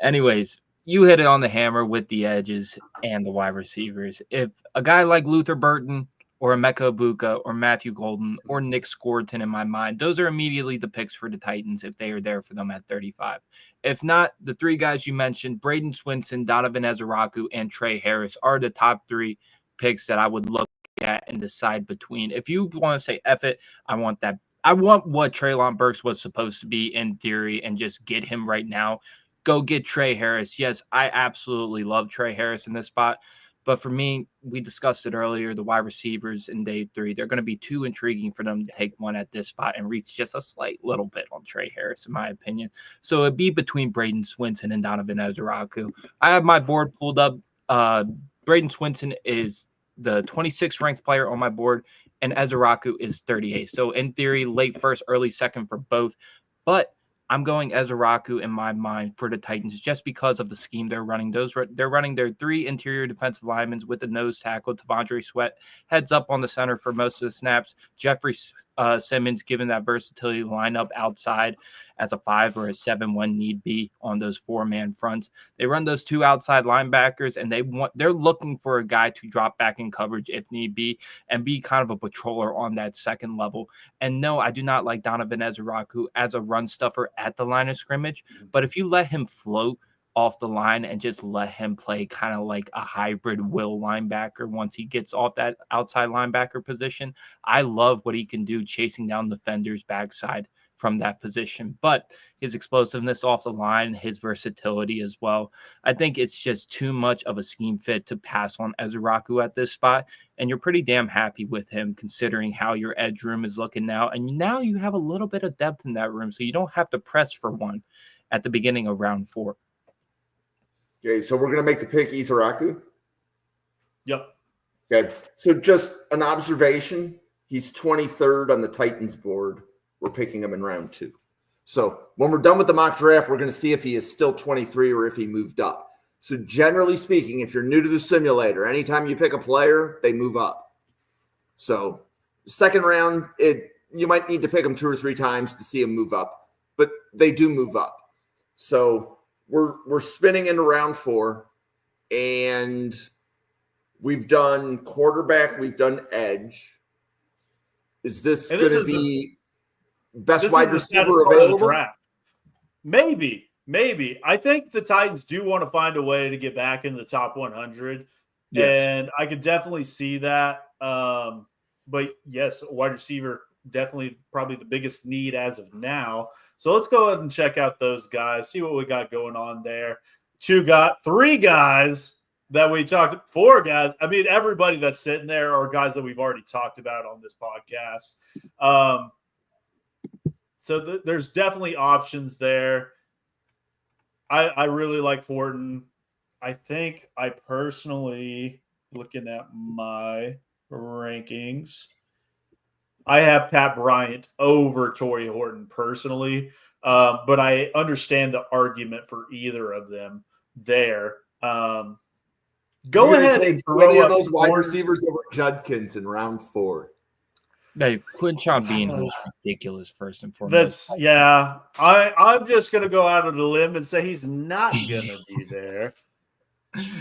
Speaker 2: Anyways, you hit it on the hammer with the edges and the wide receivers. If a guy like Luther Burton or Emeka Egbuka or Matthew Golden or Nick Scorton, in my mind, those are immediately the picks for the Titans if they are there for them at 35. If not, the three guys you mentioned, Braden Swinson, Donovan Ezeraku, and Trey Harris are the top three picks that I would look at and decide between. If you want to say, F it, I want that. I want what Treylon Burks was supposed to be in theory and just get him right now. Go get Trey Harris. Yes, I absolutely love Trey Harris in this spot. But for me, we discussed it earlier, the wide receivers in day 3, they're going to be too intriguing for them to take one at this spot and reach just a slight little bit on Trey Harris, in my opinion. So it'd be between Braden Swinson and Donovan Ezeraku. I have my board pulled up. Braden Swinson is the 26th ranked player on my board, and Ezeraku is 38th. So in theory, late first, early second for both. But I'm going Ezeraku in my mind for the Titans just because of the scheme they're running. They're running their 3 interior defensive linemen with the nose tackle. T'Vondre Sweat heads up on the center for most of the snaps. Jeffrey Simmons, given that versatility, to line up outside as a 5 or a 7 when need be on those 4-man fronts. They run those 2 outside linebackers, and they're looking for a guy to drop back in coverage if need be and be kind of a patroller on that second level. And no, I do not like Donovan Ezeraku as a run stuffer at the line of scrimmage, but if you let him float off the line and just let him play kind of like a hybrid will linebacker once he gets off that outside linebacker position, I love what he can do chasing down defenders backside from that position. But his explosiveness off the line, his versatility as well, I think it's just too much of a scheme fit to pass on Ezeraku at this spot. And you're pretty damn happy with him considering how your edge room is looking now. And now you have a little bit of depth in that room, so you don't have to press for one at the beginning of round 4.
Speaker 1: Okay, so we're going to make the pick Ezeraku?
Speaker 3: Yep.
Speaker 1: Okay, so just an observation. He's 23rd on the Titans board. We're picking him in round 2. So when we're done with the mock draft, we're going to see if he is still 23 or if he moved up. So generally speaking, if you're new to the simulator, anytime you pick a player, they move up. So second round, you might need to pick them 2 or 3 times to see them move up, but they do move up. So we're spinning into round 4, and we've done quarterback, we've done edge. Is this going to be best wide receiver available?
Speaker 3: Draft? Maybe. I think the Titans do want to find a way to get back in the top 100, and I could definitely see that. But yes, wide receiver definitely probably the biggest need as of now. So let's go ahead and check out those guys, see what we got going on there. 3 guys that we talked, 4 guys. I mean, everybody that's sitting there are guys that we've already talked about on this podcast. So there's definitely options there. I really like Horton. I think I personally, looking at my rankings, I have Pat Bryant over Torrey Horton personally, but I understand the argument for either of them there. Go ahead and
Speaker 1: throw any of those wide receivers over Judkins in round 4.
Speaker 2: Hey, Quinshon Bean was ridiculous, first and foremost.
Speaker 3: I'm just gonna go out on a limb and say he's not gonna be there.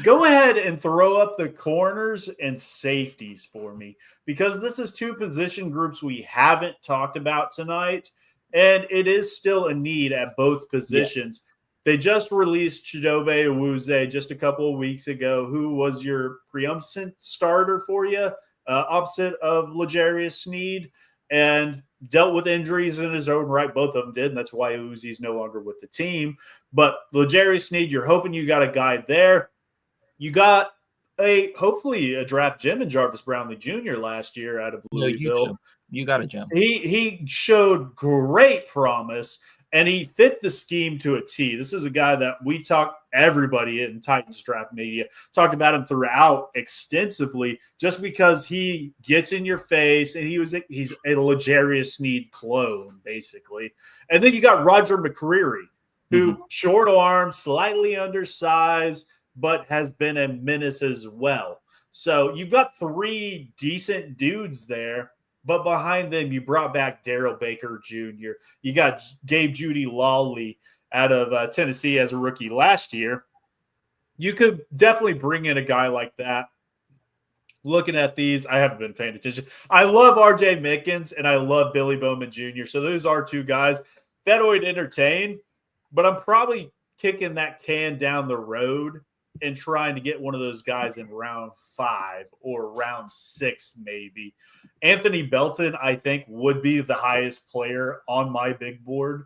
Speaker 3: Go ahead and throw up the corners and safeties for me, because this is two position groups we haven't talked about tonight, and it is still a need at both positions. They just released Chidobe Awuzie just a couple of weeks ago, who was your preeminent starter for you, opposite of L'Jarius Sneed, and dealt with injuries in his own right. Both of them did, and that's why Uzzi's no longer with the team. But L'Jarius Sneed, you're hoping you got a guy there. You got hopefully a draft gem in Jarvis Brownlee Jr. last year out of Louisville.
Speaker 2: You got a gem.
Speaker 3: He showed great promise, and he fit the scheme to a T. This is a guy that everybody in Titans draft media talked about him throughout extensively, just because he gets in your face, and he's a L'Jarius Sneed clone, basically. And then you got Roger McCreary, who short arm, slightly undersized, but has been a menace as well. So you've got three decent dudes there, but behind them, you brought back Darrell Baker Jr. You got Gabe Judy Lawley out of Tennessee as a rookie last year. You could definitely bring in a guy like that. Looking at these, I haven't been paying attention. I love R.J. Mickens, and I love Billy Bowman Jr. So those are two guys that I would entertain, but I'm probably kicking that can down the road and trying to get one of those guys in round 5 or round 6, maybe. Anthony Belton, I think, would be the highest player on my big board.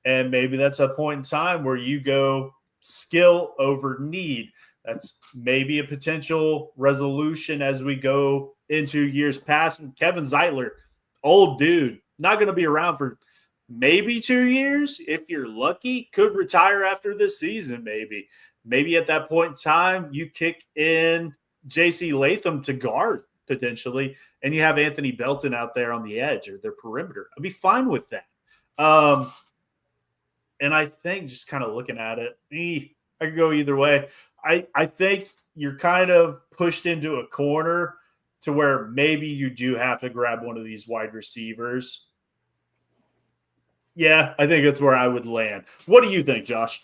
Speaker 3: And maybe that's a point in time where you go skill over need. That's maybe a potential resolution as we go into years past. And Kevin Zeitler, old dude, not going to be around for maybe 2 years. If you're lucky, could retire after this season, maybe. Maybe at that point in time, you kick in J.C. Latham to guard potentially, and you have Anthony Belton out there on the edge or their perimeter. I'd be fine with that. And I think just kind of looking at it, I could go either way. I think you're kind of pushed into a corner to where maybe you do have to grab one of these wide receivers. Yeah, I think that's where I would land. What do you think, Josh?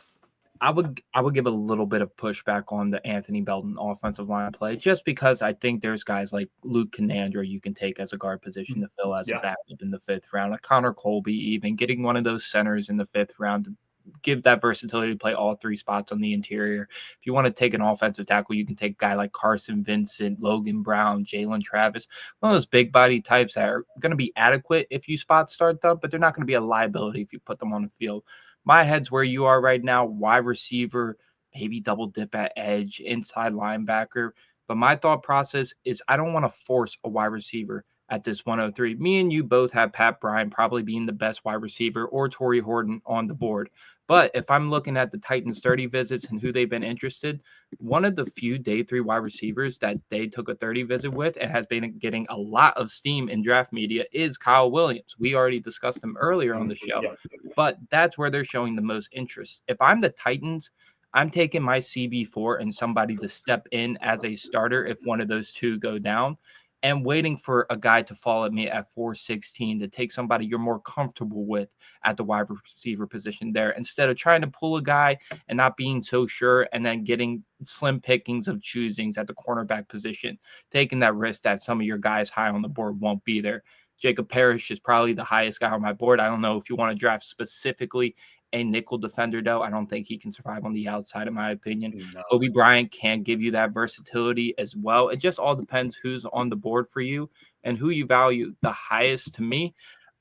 Speaker 2: I would give a little bit of pushback on the Anthony Belton offensive line play, just because I think there's guys like Luke Canandra you can take as a guard position to fill as a backup in the 5th round, like Connor Colby, even getting one of those centers in the 5th round to give that versatility to play all 3 spots on the interior. If you want to take an offensive tackle, you can take a guy like Carson Vincent, Logan Brown, Jalen Travis, one of those big body types that are going to be adequate if you spot start them, but they're not going to be a liability if you put them on the field. My head's where you are right now, wide receiver, maybe double dip at edge, inside linebacker. But my thought process is I don't want to force a wide receiver at this 103. Me and you both have Pat Bryant probably being the best wide receiver, or Torrey Horton on the board. But if I'm looking at the Titans 30 visits and who they've been interested, one of the few day 3 wide receivers that they took a 30 visit with and has been getting a lot of steam in draft media is Kyle Williams. We already discussed him earlier on the show, but that's where they're showing the most interest. If I'm the Titans, I'm taking my CB4 and somebody to step in as a starter if one of those two go down, and waiting for a guy to fall at me at 416 to take somebody you're more comfortable with at the wide receiver position there, instead of trying to pull a guy and not being so sure and then getting slim pickings of choosings at the cornerback position, taking that risk that some of your guys high on the board won't be there. Jacob Parrish is probably the highest guy on my board. I don't know if you want to draft specifically a nickel defender, though. I don't think he can survive on the outside, in my opinion. No. Kobe Bryant can give you that versatility as well. It just all depends who's on the board for you and who you value the highest. To me,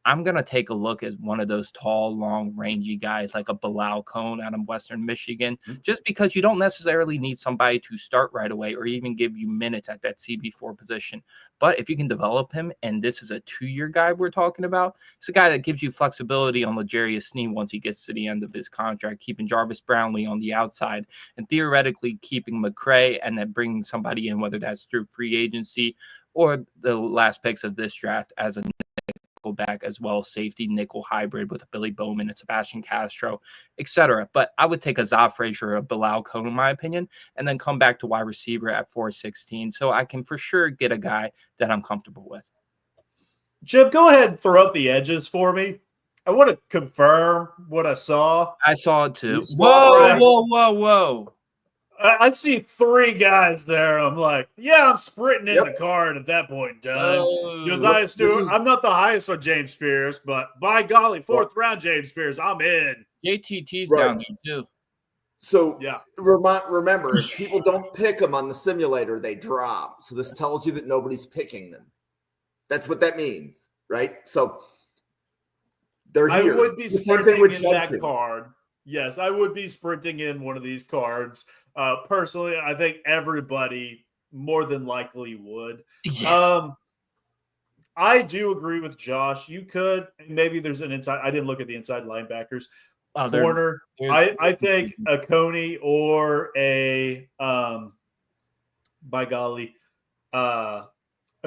Speaker 2: I'm going to take a look at one of those tall, long, rangy guys like a Bilal Cohn out of Western Michigan, just because you don't necessarily need somebody to start right away or even give you minutes at that CB4 position. But if you can develop him, and this is a 2-year guy we're talking about, it's a guy that gives you flexibility on L'Jarius Sneed once he gets to the end of his contract, keeping Jarvis Brownlee on the outside and theoretically keeping McCray, and then bringing somebody in, whether that's through free agency or the last picks of this draft as a back, as well as safety nickel hybrid with a Billy Bowman and Sebastian Castro, etc. But I would take a Zav Frazier or a Bilal Cohn, in my opinion, and then come back to wide receiver at 416. So I can for sure get a guy that I'm comfortable with.
Speaker 3: Jim, go ahead and throw up the edges for me. I want to confirm what I saw.
Speaker 2: I saw it too.
Speaker 1: You saw it,
Speaker 2: Whoa,
Speaker 1: Ryan?
Speaker 2: whoa.
Speaker 3: I see 3 guys there. I'm like, yeah, I'm sprinting in
Speaker 1: Yep.
Speaker 3: the card at that point in time.
Speaker 2: Oh.
Speaker 3: Josiah
Speaker 1: This
Speaker 3: Stewart,
Speaker 1: is-
Speaker 3: I'm not the highest on James Spears, but by golly, 4th round James Spears, I'm in.
Speaker 2: JTT's
Speaker 1: Right.
Speaker 2: down there too.
Speaker 1: So
Speaker 3: Yeah.
Speaker 1: remember, if people don't pick them on the simulator, they drop. So this tells you that nobody's picking them. That's what that means, right? So they're
Speaker 3: I
Speaker 1: here.
Speaker 3: would be
Speaker 1: The same thing
Speaker 3: sprinting
Speaker 1: with
Speaker 3: in that
Speaker 1: Judkins.
Speaker 3: card. Yes, I would be sprinting in one of these cards. Personally, I think everybody more than likely would.
Speaker 2: Yeah.
Speaker 3: I do agree with Josh. You could maybe there's an inside. I didn't look at the inside linebackers corner. I think a Coney or a by golly, a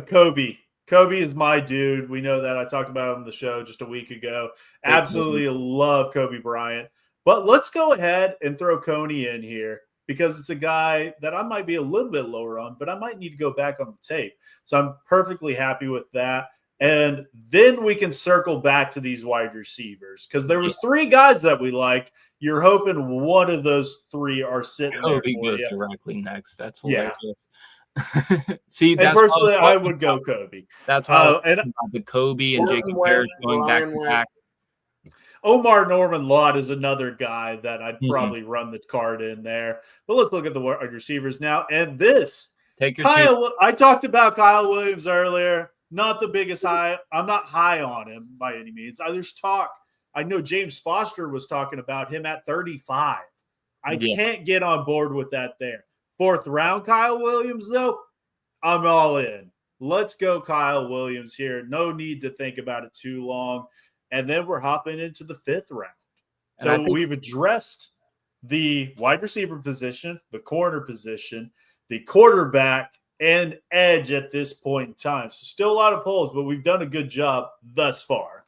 Speaker 3: Kobe. Kobe is my dude. We know that. I talked about it on the show just a week ago. Absolutely love Kobe Bryant. But let's go ahead and throw Coney in here because it's a guy that I might be a little bit lower on, but I might need to go back on the tape. So I'm perfectly happy with that. And then we can circle back to these wide receivers because there was 3 guys that we liked. You're hoping one of those 3 are sitting
Speaker 2: Kobe
Speaker 3: there for
Speaker 2: goes
Speaker 3: you.
Speaker 2: directly next. That's
Speaker 3: Yeah.
Speaker 2: hilarious. See,
Speaker 3: And
Speaker 2: that's
Speaker 3: personally, I would go Kobe.
Speaker 2: That's why I was
Speaker 3: and
Speaker 2: talking about the Kobe and
Speaker 1: Gordon
Speaker 2: Jacob
Speaker 1: went,
Speaker 2: Harris going back
Speaker 1: Brian
Speaker 2: to
Speaker 1: went.
Speaker 2: back.
Speaker 3: Omar Norman Lott is another guy that I'd
Speaker 2: Mhm.
Speaker 3: probably run the card in there. But let's look at the wide receivers now. And this,
Speaker 2: Take your team.
Speaker 3: Kyle, I talked about Kyle Williams earlier. Not the biggest high. I'm not high on him by any means. There's talk. I know James Foster was talking about him at 35. I
Speaker 2: Yeah.
Speaker 3: can't get on board with that there. 4th round Kyle Williams, though, I'm all in. Let's go Kyle Williams here. No need to think about it too long. And then we're hopping into the 5th round.
Speaker 2: And I
Speaker 3: So
Speaker 2: think-
Speaker 3: we've addressed the wide receiver position, the corner position, the quarterback, and edge at this point in time. So still a lot of holes, but we've done a good job thus far.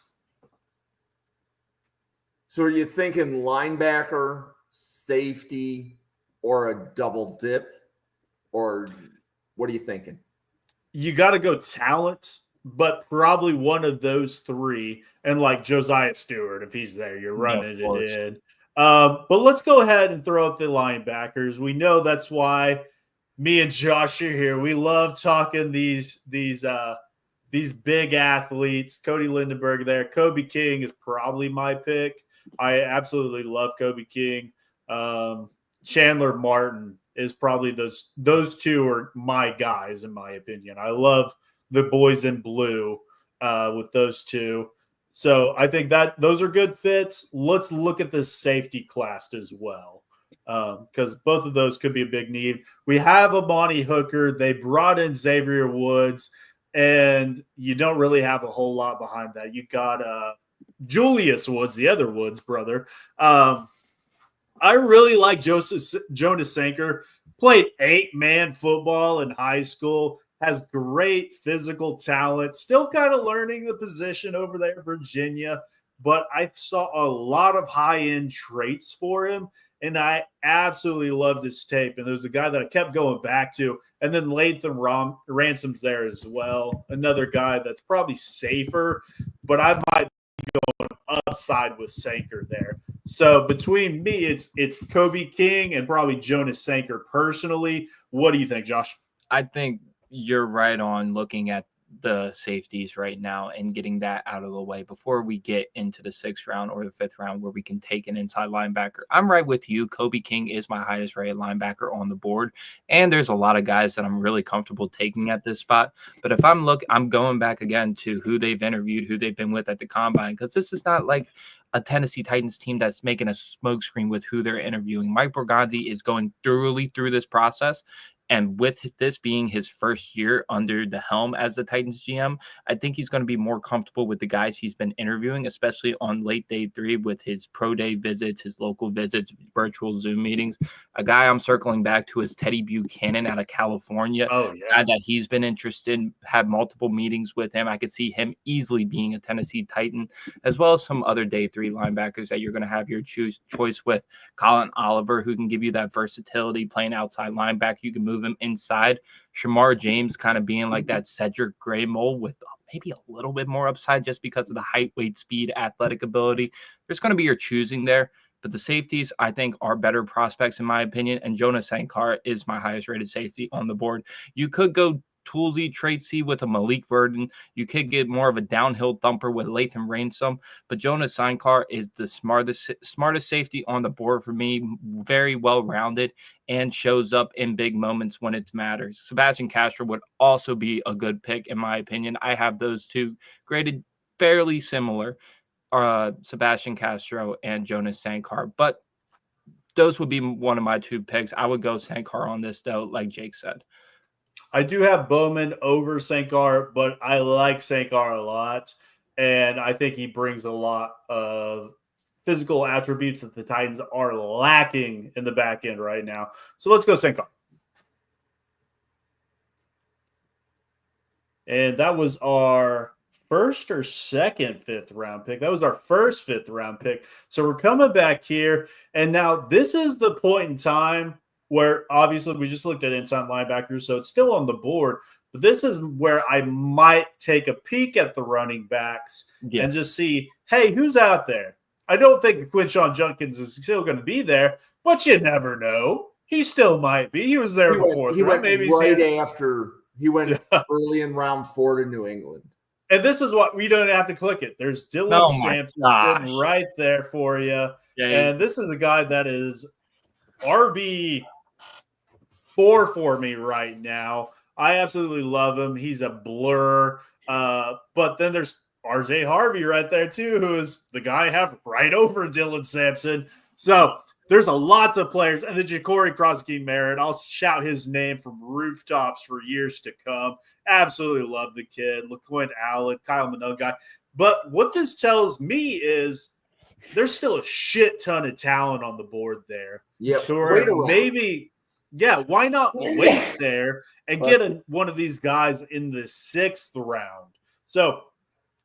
Speaker 1: So are you thinking linebacker, safety, or a double dip? Or what are you thinking?
Speaker 3: You got to go talent, but probably one of those 3. And like Josiah Stewart, if he's there, you're running
Speaker 2: of course.
Speaker 3: it in. But let's go ahead and throw up the linebackers. We know that's why me and Josh are here. We love talking these big athletes. Cody Lindenberg there. Kobe King is probably my pick. I absolutely love Kobe King. Chandler Martin is probably those 2 are my guys in my opinion. I love the boys in blue with those 2. So I think that those are good fits. Let's look at the safety class as well because both of those could be a big need. We have Amani Hooker. They brought in Xavier Woods, and you don't really have a whole lot behind that. You got Julius Woods, the other Woods brother. I really like Jonas Sanker. Played 8-man football in high school. Has great physical talent. Still kind of learning the position over there in Virginia. But I saw a lot of high-end traits for him. And I absolutely loved his tape. And there's a guy that I kept going back to. And then Latham Ransom's there as well. Another guy that's probably safer. But I might be going upside with Sanker there. So between me, it's Kobe King and probably Jonas Sanker personally. What do you think, Josh?
Speaker 2: I think you're right on looking at the safeties right now and getting that out of the way before we get into the 6th round or the 5th round where we can take an inside linebacker. I'm right with you. Kobe King is my highest rated linebacker on the board. And there's a lot of guys that I'm really comfortable taking at this spot. But if I'm going back again to who they've interviewed, who they've been with at the combine, because this is not like a Tennessee Titans team that's making a smokescreen with who they're interviewing. Mike Borgonzi is going thoroughly through this process. And with this being his first year under the helm as the Titans GM, I think he's going to be more comfortable with the guys he's been interviewing, especially on late day 3 with his pro day visits, his local visits, virtual Zoom meetings. A guy I'm circling back to is Teddy Buchanan out of California.
Speaker 3: Oh,
Speaker 2: A
Speaker 3: yeah.
Speaker 2: guy that he's been interested in, had multiple meetings with him. I could see him easily being a Tennessee Titan, as well as some other day 3 linebackers that you're going to have your choice with. Colin Oliver, who can give you that versatility, playing outside linebacker. You can move him inside. Shamar James kind of being like that Cedric Gray mold with maybe a little bit more upside just because of the height, weight, speed, athletic ability. There's going to be your choosing there. But the safeties, I think, are better prospects in my opinion. And Jonas Sankar is my highest rated safety on the board. You could go Toolsy, Tracy with a Malik Verdon. You could get more of a downhill thumper with Latham Ransom. But Jonas Sankar is the smartest safety on the board for me. Very well-rounded and shows up in big moments when it matters. Sebastian Castro would also be a good pick, in my opinion. I have those two graded fairly similar. Sebastian Castro and Jonas Sankar, but those would be one of my two picks. I would go Sankar on this, though, like Jake said.
Speaker 3: I do have Bowman over Sankar, but I like Sankar a lot, and I think he brings a lot of physical attributes that the Titans are lacking in the back end right now. So let's go Sankar. And that was our first or second fifth-round pick. That was our first fifth-round pick. So we're coming back here, and now this is the point in time where obviously we just looked at inside linebackers, so it's still on the board. But this is where I might take a peek at the running backs and just see, hey, who's out there? I don't think Quinshon Judkins is still going to be there, but you never know. He still might be. He was there before.
Speaker 1: He went after. He went early in round 4 to New England.
Speaker 3: And this is what we don't have to click it. There's Dylan Sampson sitting right there for you. Yeah, and this is a guy that is RB4 for me right now. I absolutely love him. He's a blur. But then there's RJ Harvey right there too, who is the guy I have right over Dylan Sampson. So there's a lots of players. And then Ja'Cory Crosby-Merritt, I'll shout his name from rooftops for years to come. Absolutely love the kid. LaQuint Allen, Kyle Minogue guy. But what this tells me is there's still a shit ton of talent on the board there.
Speaker 1: Yeah.
Speaker 3: Maybe, why not wait there and get one of these guys in the 6th round? So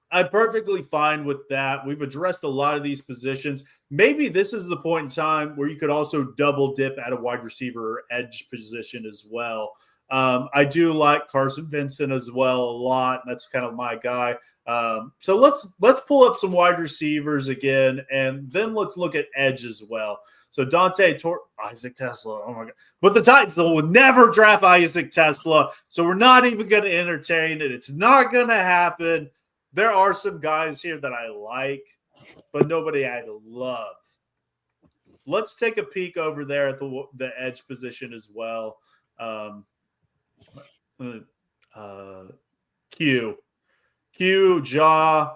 Speaker 3: I'm perfectly fine with that. We've addressed a lot of these positions. Maybe this is the point in time where you could also double dip at a wide receiver or edge position as well. I do like Carson Vincent as well a lot. That's kind of my guy. So let's pull up some wide receivers again, and then let's look at edge as well. So Isaac Tesla. Oh my God. But the Titans will never draft Isaac Tesla. So we're not even going to entertain it. It's not going to happen. There are some guys here that I like, but nobody I love. Let's take a peek over there at the edge position as well. Q, Ja,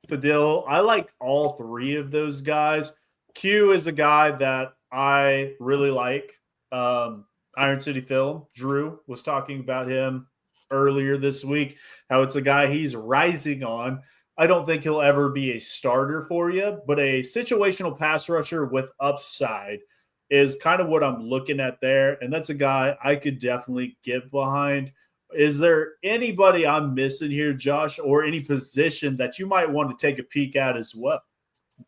Speaker 3: Fadil. I like all three of those guys. Q is a guy that I really like. Iron City Film, Drew was talking about him earlier this week, how it's a guy he's rising on. I don't think he'll ever be a starter for you, but a situational pass rusher with upside is kind of what I'm looking at there. And that's a guy I could definitely get behind. Is there anybody I'm missing here, Josh, or any position that you might want to take a peek at as well?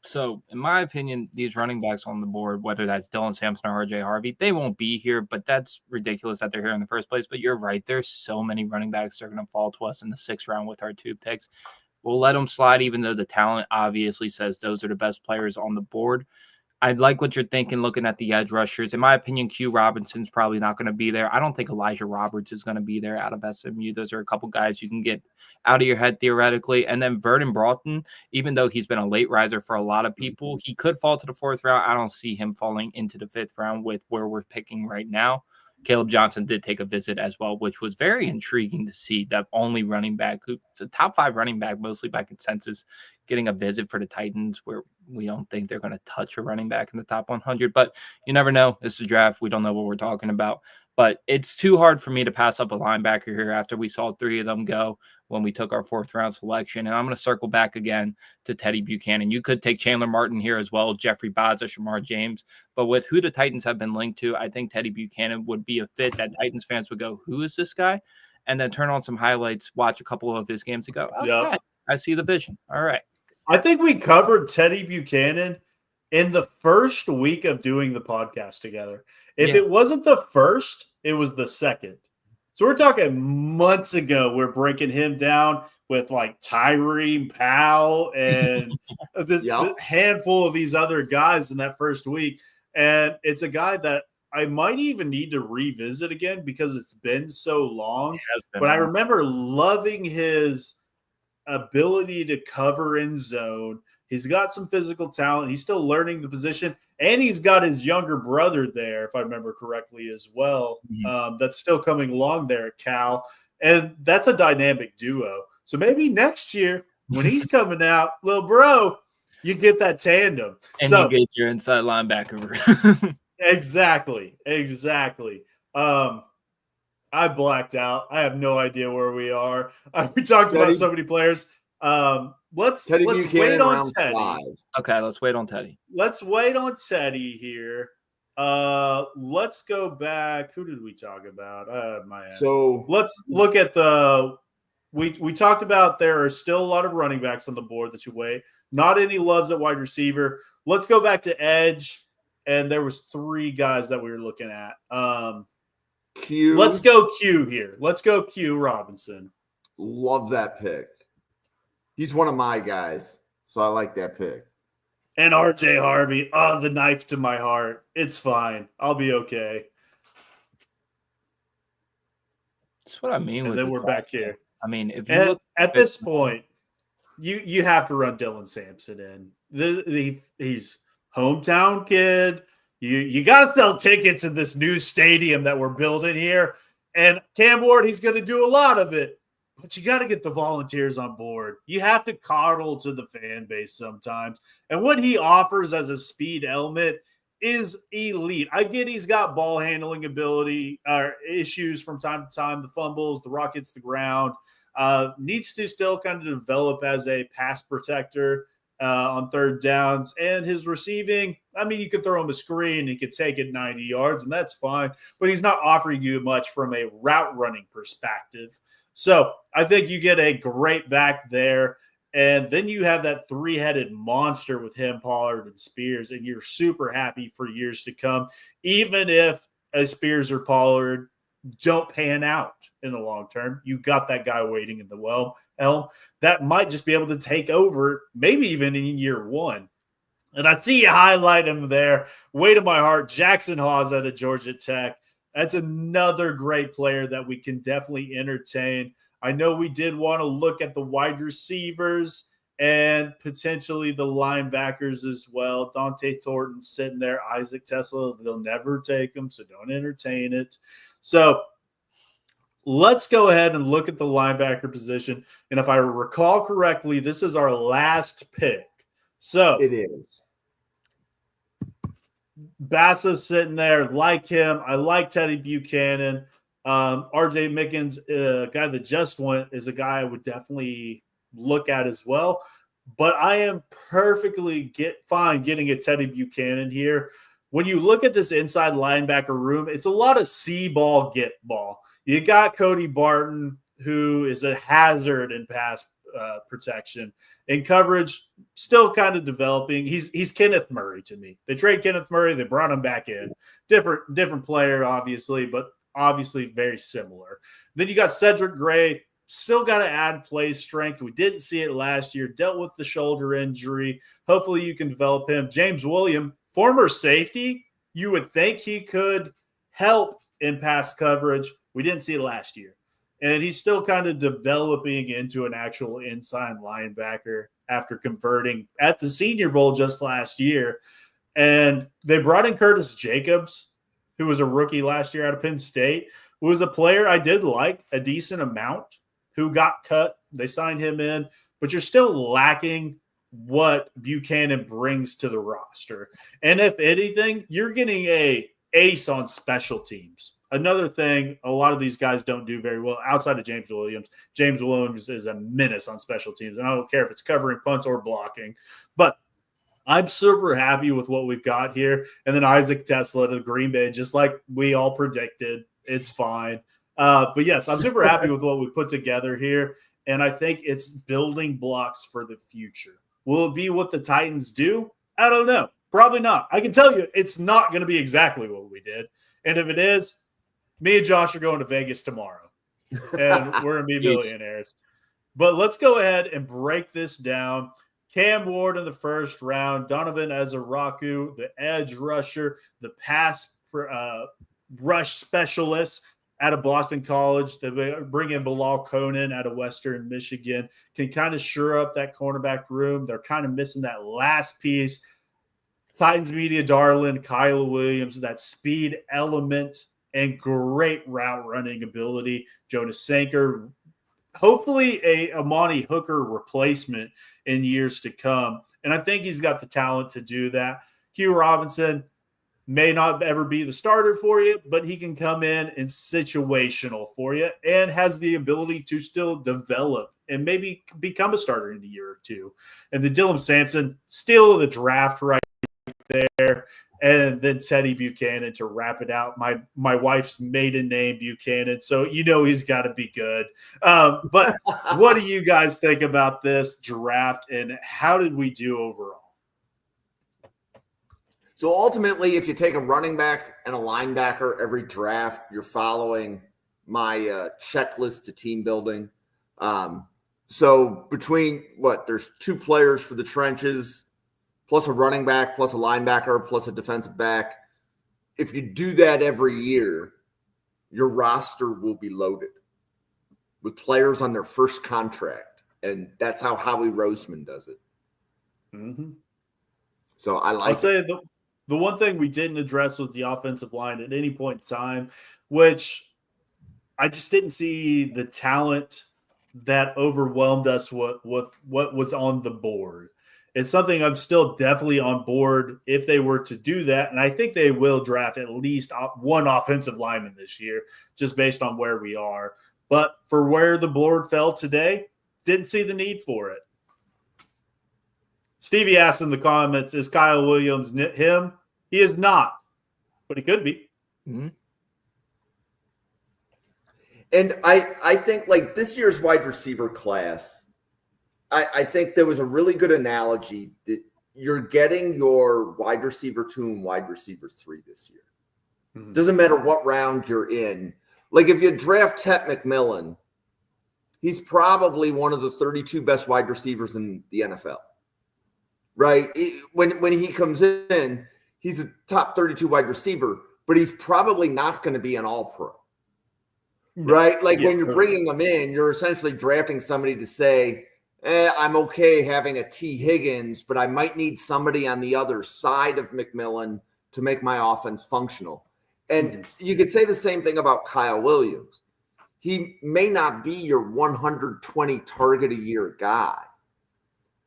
Speaker 2: So, in my opinion, these running backs on the board, whether that's Dylan Sampson or RJ Harvey, they won't be here, but that's ridiculous that they're here in the first place. But you're right. There's so many running backs that are going to fall to us in the 6th round with our 2 picks. We'll let them slide, even though the talent obviously says those are the best players on the board. I like what you're thinking looking at the edge rushers. In my opinion, Q Robinson's probably not going to be there. I don't think Elijah Roberts is going to be there out of SMU. Those are a couple guys you can get out of your head theoretically. And then Vernon Broughton, even though he's been a late riser for a lot of people, he could fall to the 4th round. I don't see him falling into the 5th round with where we're picking right now. Caleb Johnson did take a visit as well, which was very intriguing to see. That only running back, who's a top 5 running back, mostly by consensus, getting a visit for the Titans, where we don't think they're going to touch a running back in the top 100. But you never know. It's the draft. We don't know what we're talking about. But it's too hard for me to pass up a linebacker here after we saw 3 of them go when we took our 4th round selection. And I'm going to circle back again to Teddy Buchanan. You could take Chandler Martin here as well, Jeffrey Baza, Shamar James. But with who the Titans have been linked to, I think Teddy Buchanan would be a fit that Titans fans would go, who is this guy? And then turn on some highlights, watch a couple of his games and go, okay, I see the vision. All right.
Speaker 3: I think we covered Teddy Buchanan in the first week of doing the podcast together. If it wasn't the first, it was the second. So we're talking months ago. We're breaking him down. with like Tyree Powell and this handful of these other guys in that first week. And it's a guy that I might even need to revisit again because it's been so long. But I remember loving his ability to cover in zone. He's got some physical talent. He's still learning the position. And he's got his younger brother there, if I remember correctly, as well. That's still coming along there at Cal. And that's a dynamic duo. So maybe next year when he's coming out, little bro, you get that tandem.
Speaker 2: And you get your inside linebacker.
Speaker 3: Exactly. I blacked out. I have no idea where we are. We talked about so many players. Let's wait on Teddy. 5.
Speaker 2: Okay, let's wait on Teddy.
Speaker 3: Let's wait on Teddy here. Let's go back. Who did we talk about? So let's look at the. We talked about there are still a lot of running backs on the board that you wait. Not any loves at wide receiver. Let's go back to edge, and there was 3 guys that we were looking at.
Speaker 1: Q.
Speaker 3: Let's go Q here. Let's go Q Robinson.
Speaker 1: Love that pick. He's one of my guys, so I like that pick.
Speaker 3: And RJ Harvey, the knife to my heart. It's fine. I'll be okay.
Speaker 2: That's what I mean.
Speaker 3: And then we're back here.
Speaker 2: I mean, if you look
Speaker 3: at this point, you have to run Dylan Sampson in. He's hometown kid. You got to sell tickets in this new stadium that we're building here. And Cam Ward, he's going to do a lot of it. But you got to get the volunteers on board. You have to coddle to the fan base sometimes. And what he offers as a speed element is elite. I get he's got ball handling ability or issues from time to time, the fumbles, the rock hits the ground. Needs to still kind of develop as a pass protector on third downs. And his receiving, I mean, you could throw him a screen, he could take it 90 yards, and that's fine. But he's not offering you much from a route running perspective. So I think you get a great back there. And then you have that 3-headed monster with him, Pollard, and Spears, and you're super happy for years to come, even if Spears or Pollard don't pan out in the long term. You got that guy waiting in the helm that might just be able to take over, maybe even in year 1. And I see you highlight him there. Way to my heart, Jackson Hawes out of Georgia Tech. That's another great player that we can definitely entertain. I know we did want to look at the wide receivers and potentially the linebackers as well. Dante Thornton sitting there, Isaac Tesla, they'll never take him, so don't entertain it. So let's go ahead and look at the linebacker position. And if I recall correctly, this is our last pick. So
Speaker 1: it is.
Speaker 3: Bassa's sitting there, like him. I like Teddy Buchanan. RJ Mickens, a guy that just went, is a guy I would definitely look at as well. But I am perfectly fine getting a Teddy Buchanan here. When you look at this inside linebacker room, it's a lot of see ball, get ball. You got Cody Barton, who is a hazard in pass protection. In coverage, still kind of developing. He's Kenneth Murray to me. They trade Kenneth Murray. They brought him back in. Different player, obviously, but obviously very similar. Then you got Cedric Gray. Still got to add play strength. We didn't see it last year. Dealt with the shoulder injury. Hopefully you can develop him. James Williams, former safety. You would think he could help in pass coverage. We didn't see it last year. And he's still kind of developing into an actual inside linebacker after converting at the Senior Bowl just last year. And they brought in Curtis Jacobs, who was a rookie last year out of Penn State, who was a player I did like a decent amount, who got cut. They signed him in, but you're still lacking what Buchanan brings to the roster. And if anything, you're getting a ace on special teams. Another thing a lot of these guys don't do very well outside of James Williams. James Williams is a menace on special teams, and I don't care if it's covering punts or blocking. But I'm super happy with what we've got here. And then Isaac Tesla to Green Bay, just like we all predicted. It's fine. But, yes, I'm super happy with what we put together here, and I think it's building blocks for the future. Will it be what the Titans do? I don't know. Probably not. I can tell you it's not going to be exactly what we did. And if it is, me and Josh are going to Vegas tomorrow, and we're going to be millionaires. But let's go ahead and break this down. Cam Ward in the first round, Donovan Ezaraku, the edge rusher, the pass rush specialist out of Boston College. They bring in Bilal Conan out of Western Michigan, can kind of shore up that cornerback room. They're kind of missing that last piece. Titans media darling, Kyle Williams, that speed element and great route running ability. Jonas Sanker, hopefully a Amani Hooker replacement in years to come. And I think he's got the talent to do that. Q Robinson may not ever be the starter for you, but he can come in and situational for you and has the ability to still develop and maybe become a starter in a year or two. And the Dylan Sampson, still in the draft right there. And then Teddy Buchanan to wrap it out. My wife's maiden name, Buchanan. So he's got to be good. But what do you guys think about this draft and how did we do overall?
Speaker 1: So ultimately, if you take a running back and a linebacker every draft, you're following my checklist to team building. So between there's 2 players for the trenches, plus a running back, plus a linebacker, plus a defensive back. If you do that every year, your roster will be loaded with players on their first contract. And that's how Howie Roseman does it.
Speaker 3: Mm-hmm.
Speaker 1: So
Speaker 3: I'll say the one thing we didn't address was the offensive line at any point in time, which I just didn't see the talent that overwhelmed us what was on the board. It's something I'm still definitely on board if they were to do that. And I think they will draft at least one offensive lineman this year, just based on where we are. But for where the board fell today, didn't see the need for it. Stevie asked in the comments, is Kyle Williams him? He is not, but he could be.
Speaker 2: Mm-hmm.
Speaker 1: And I think this year's wide receiver class, I think there was a really good analogy that you're getting your wide receiver 2 and wide receiver 3 this year. Mm-hmm. Doesn't matter what round you're in. If you draft Tet McMillan, he's probably one of the 32 best wide receivers in the NFL. Right? When he comes in, he's a top 32 wide receiver, but he's probably not going to be an all-pro. Right? When you're bringing them in, you're essentially drafting somebody to say, I'm okay having a T. Higgins, but I might need somebody on the other side of McMillan to make my offense functional. And you could say the same thing about Kyle Williams. He may not be your 120 target a year guy,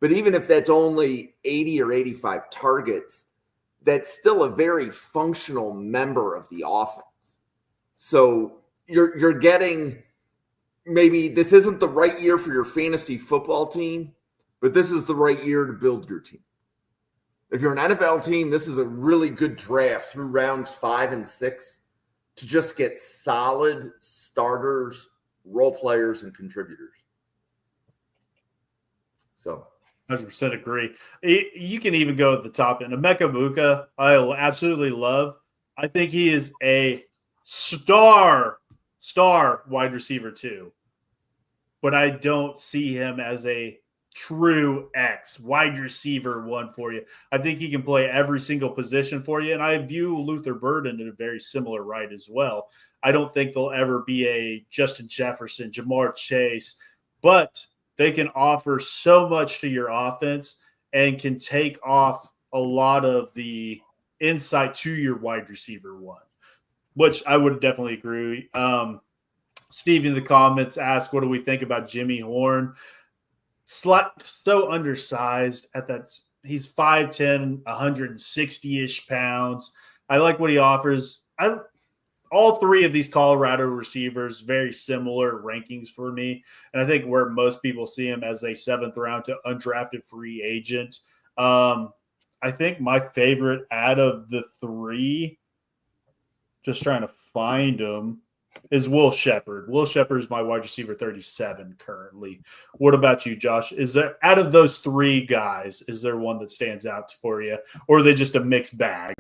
Speaker 1: but even if that's only 80 or 85 targets, that's still a very functional member of the offense. So you're getting, maybe this isn't the right year for your fantasy football team, but this is the right year to build your team. If you're an NFL team, this is a really good draft through rounds 5 and 6 to just get solid starters, role players, and contributors. So
Speaker 3: 100% agree. You can even go at the top end. Emeka Egbuka, I absolutely love. I think he is a star wide receiver too. But I don't see him as a true X wide receiver 1 for you. I think he can play every single position for you. And I view Luther Burden in a very similar right as well. I don't think they'll ever be a Justin Jefferson, Jamar Chase, but they can offer so much to your offense and can take off a lot of the insight to your wide receiver 1, which I would definitely agree. Steve in the comments asked, what do we think about Jimmy Horn? So undersized at that. He's 5'10", 160-ish pounds. I like what he offers. All 3 of these Colorado receivers, very similar rankings for me. And I think where most people see him as a 7th round to undrafted free agent. I think my favorite out of the 3, just trying to find him, is Will Shepherd. Will Shepherd is my wide receiver 37 currently. What about you, Josh? Is there, out of those 3 guys, is there one that stands out for you? Or are they just a mixed bag?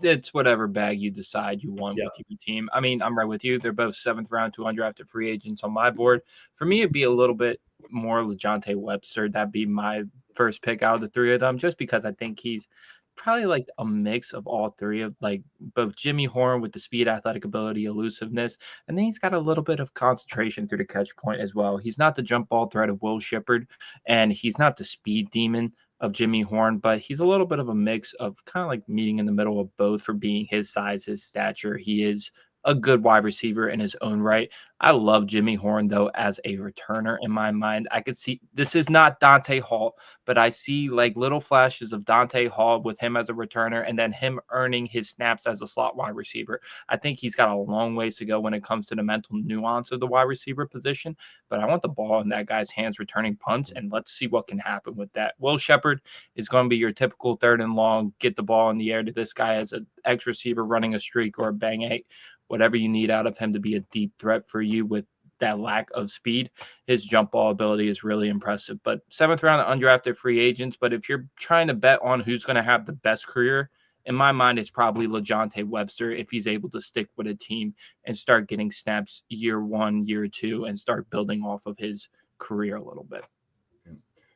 Speaker 2: It's whatever bag you decide you want with your team. I mean, I'm right with you. They're both 7th round to undrafted free agents on my board. For me, it'd be a little bit more LeJohntay Webster. That'd be my first pick out of the three of them, just because I think he's probably like a mix of all three of like both Jimmy Horn with the speed, athletic ability, elusiveness, and then he's got a little bit of concentration through the catch point as well. He's not the jump ball threat of Will Shippard, and he's not the speed demon of Jimmy Horn, but he's a little bit of a mix of kind of like meeting in the middle of both for being his size, his stature. He is a good wide receiver in his own right. I love Jimmy Horn, though, as a returner in my mind. I could see this is not Dante Hall, but I see like little flashes of Dante Hall with him as a returner and then him earning his snaps as a slot wide receiver. I think he's got a long ways to go when it comes to the mental nuance of the wide receiver position, but I want the ball in that guy's hands returning punts, and let's see what can happen with that. Will Shippard is going to be your typical third and long, get the ball in the air to this guy as an X receiver running a streak or a bang eight. Whatever you need out of him to be a deep threat for you with that lack of speed, his jump ball ability is really impressive. But 7th round undrafted free agents. But if you're trying to bet on who's going to have the best career, in my mind, it's probably LeJohntay Webster if he's able to stick with a team and start getting snaps year 1, year 2, and start building off of his career a little bit.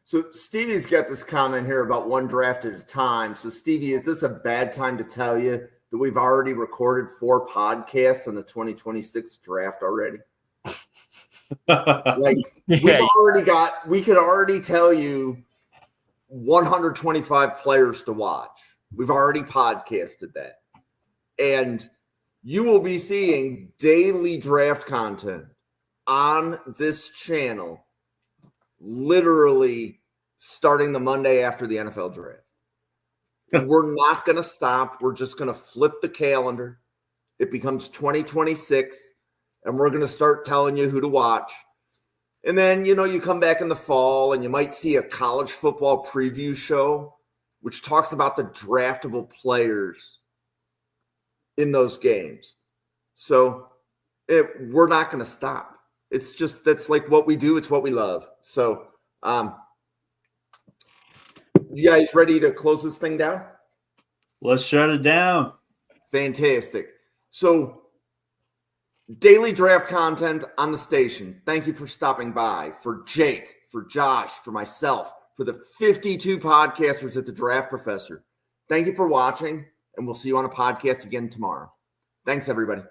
Speaker 1: So Stevie's got this comment here about one draft at a time. So Stevie, is this a bad time to tell you that we've already recorded 4 podcasts on the 2026 draft already? Like we could already tell you 125 players to watch. We've already podcasted that. And you will be seeing daily draft content on this channel literally starting the Monday after the NFL draft. We're not going to stop. We're just going to flip the calendar. It becomes 2026, and we're going to start telling you who to watch. And then, you come back in the fall, and you might see a college football preview show, which talks about the draftable players in those games. So we're not going to stop. It's just that's like what we do. It's what we love. So you guys ready to close this thing down?
Speaker 3: Let's shut it down.
Speaker 1: Fantastic. So daily draft content on the station. Thank you for stopping by. For Jake, for Josh, for myself, for the 52 podcasters at the Draft Professor. Thank you for watching, and we'll see you on a podcast again tomorrow. Thanks, everybody.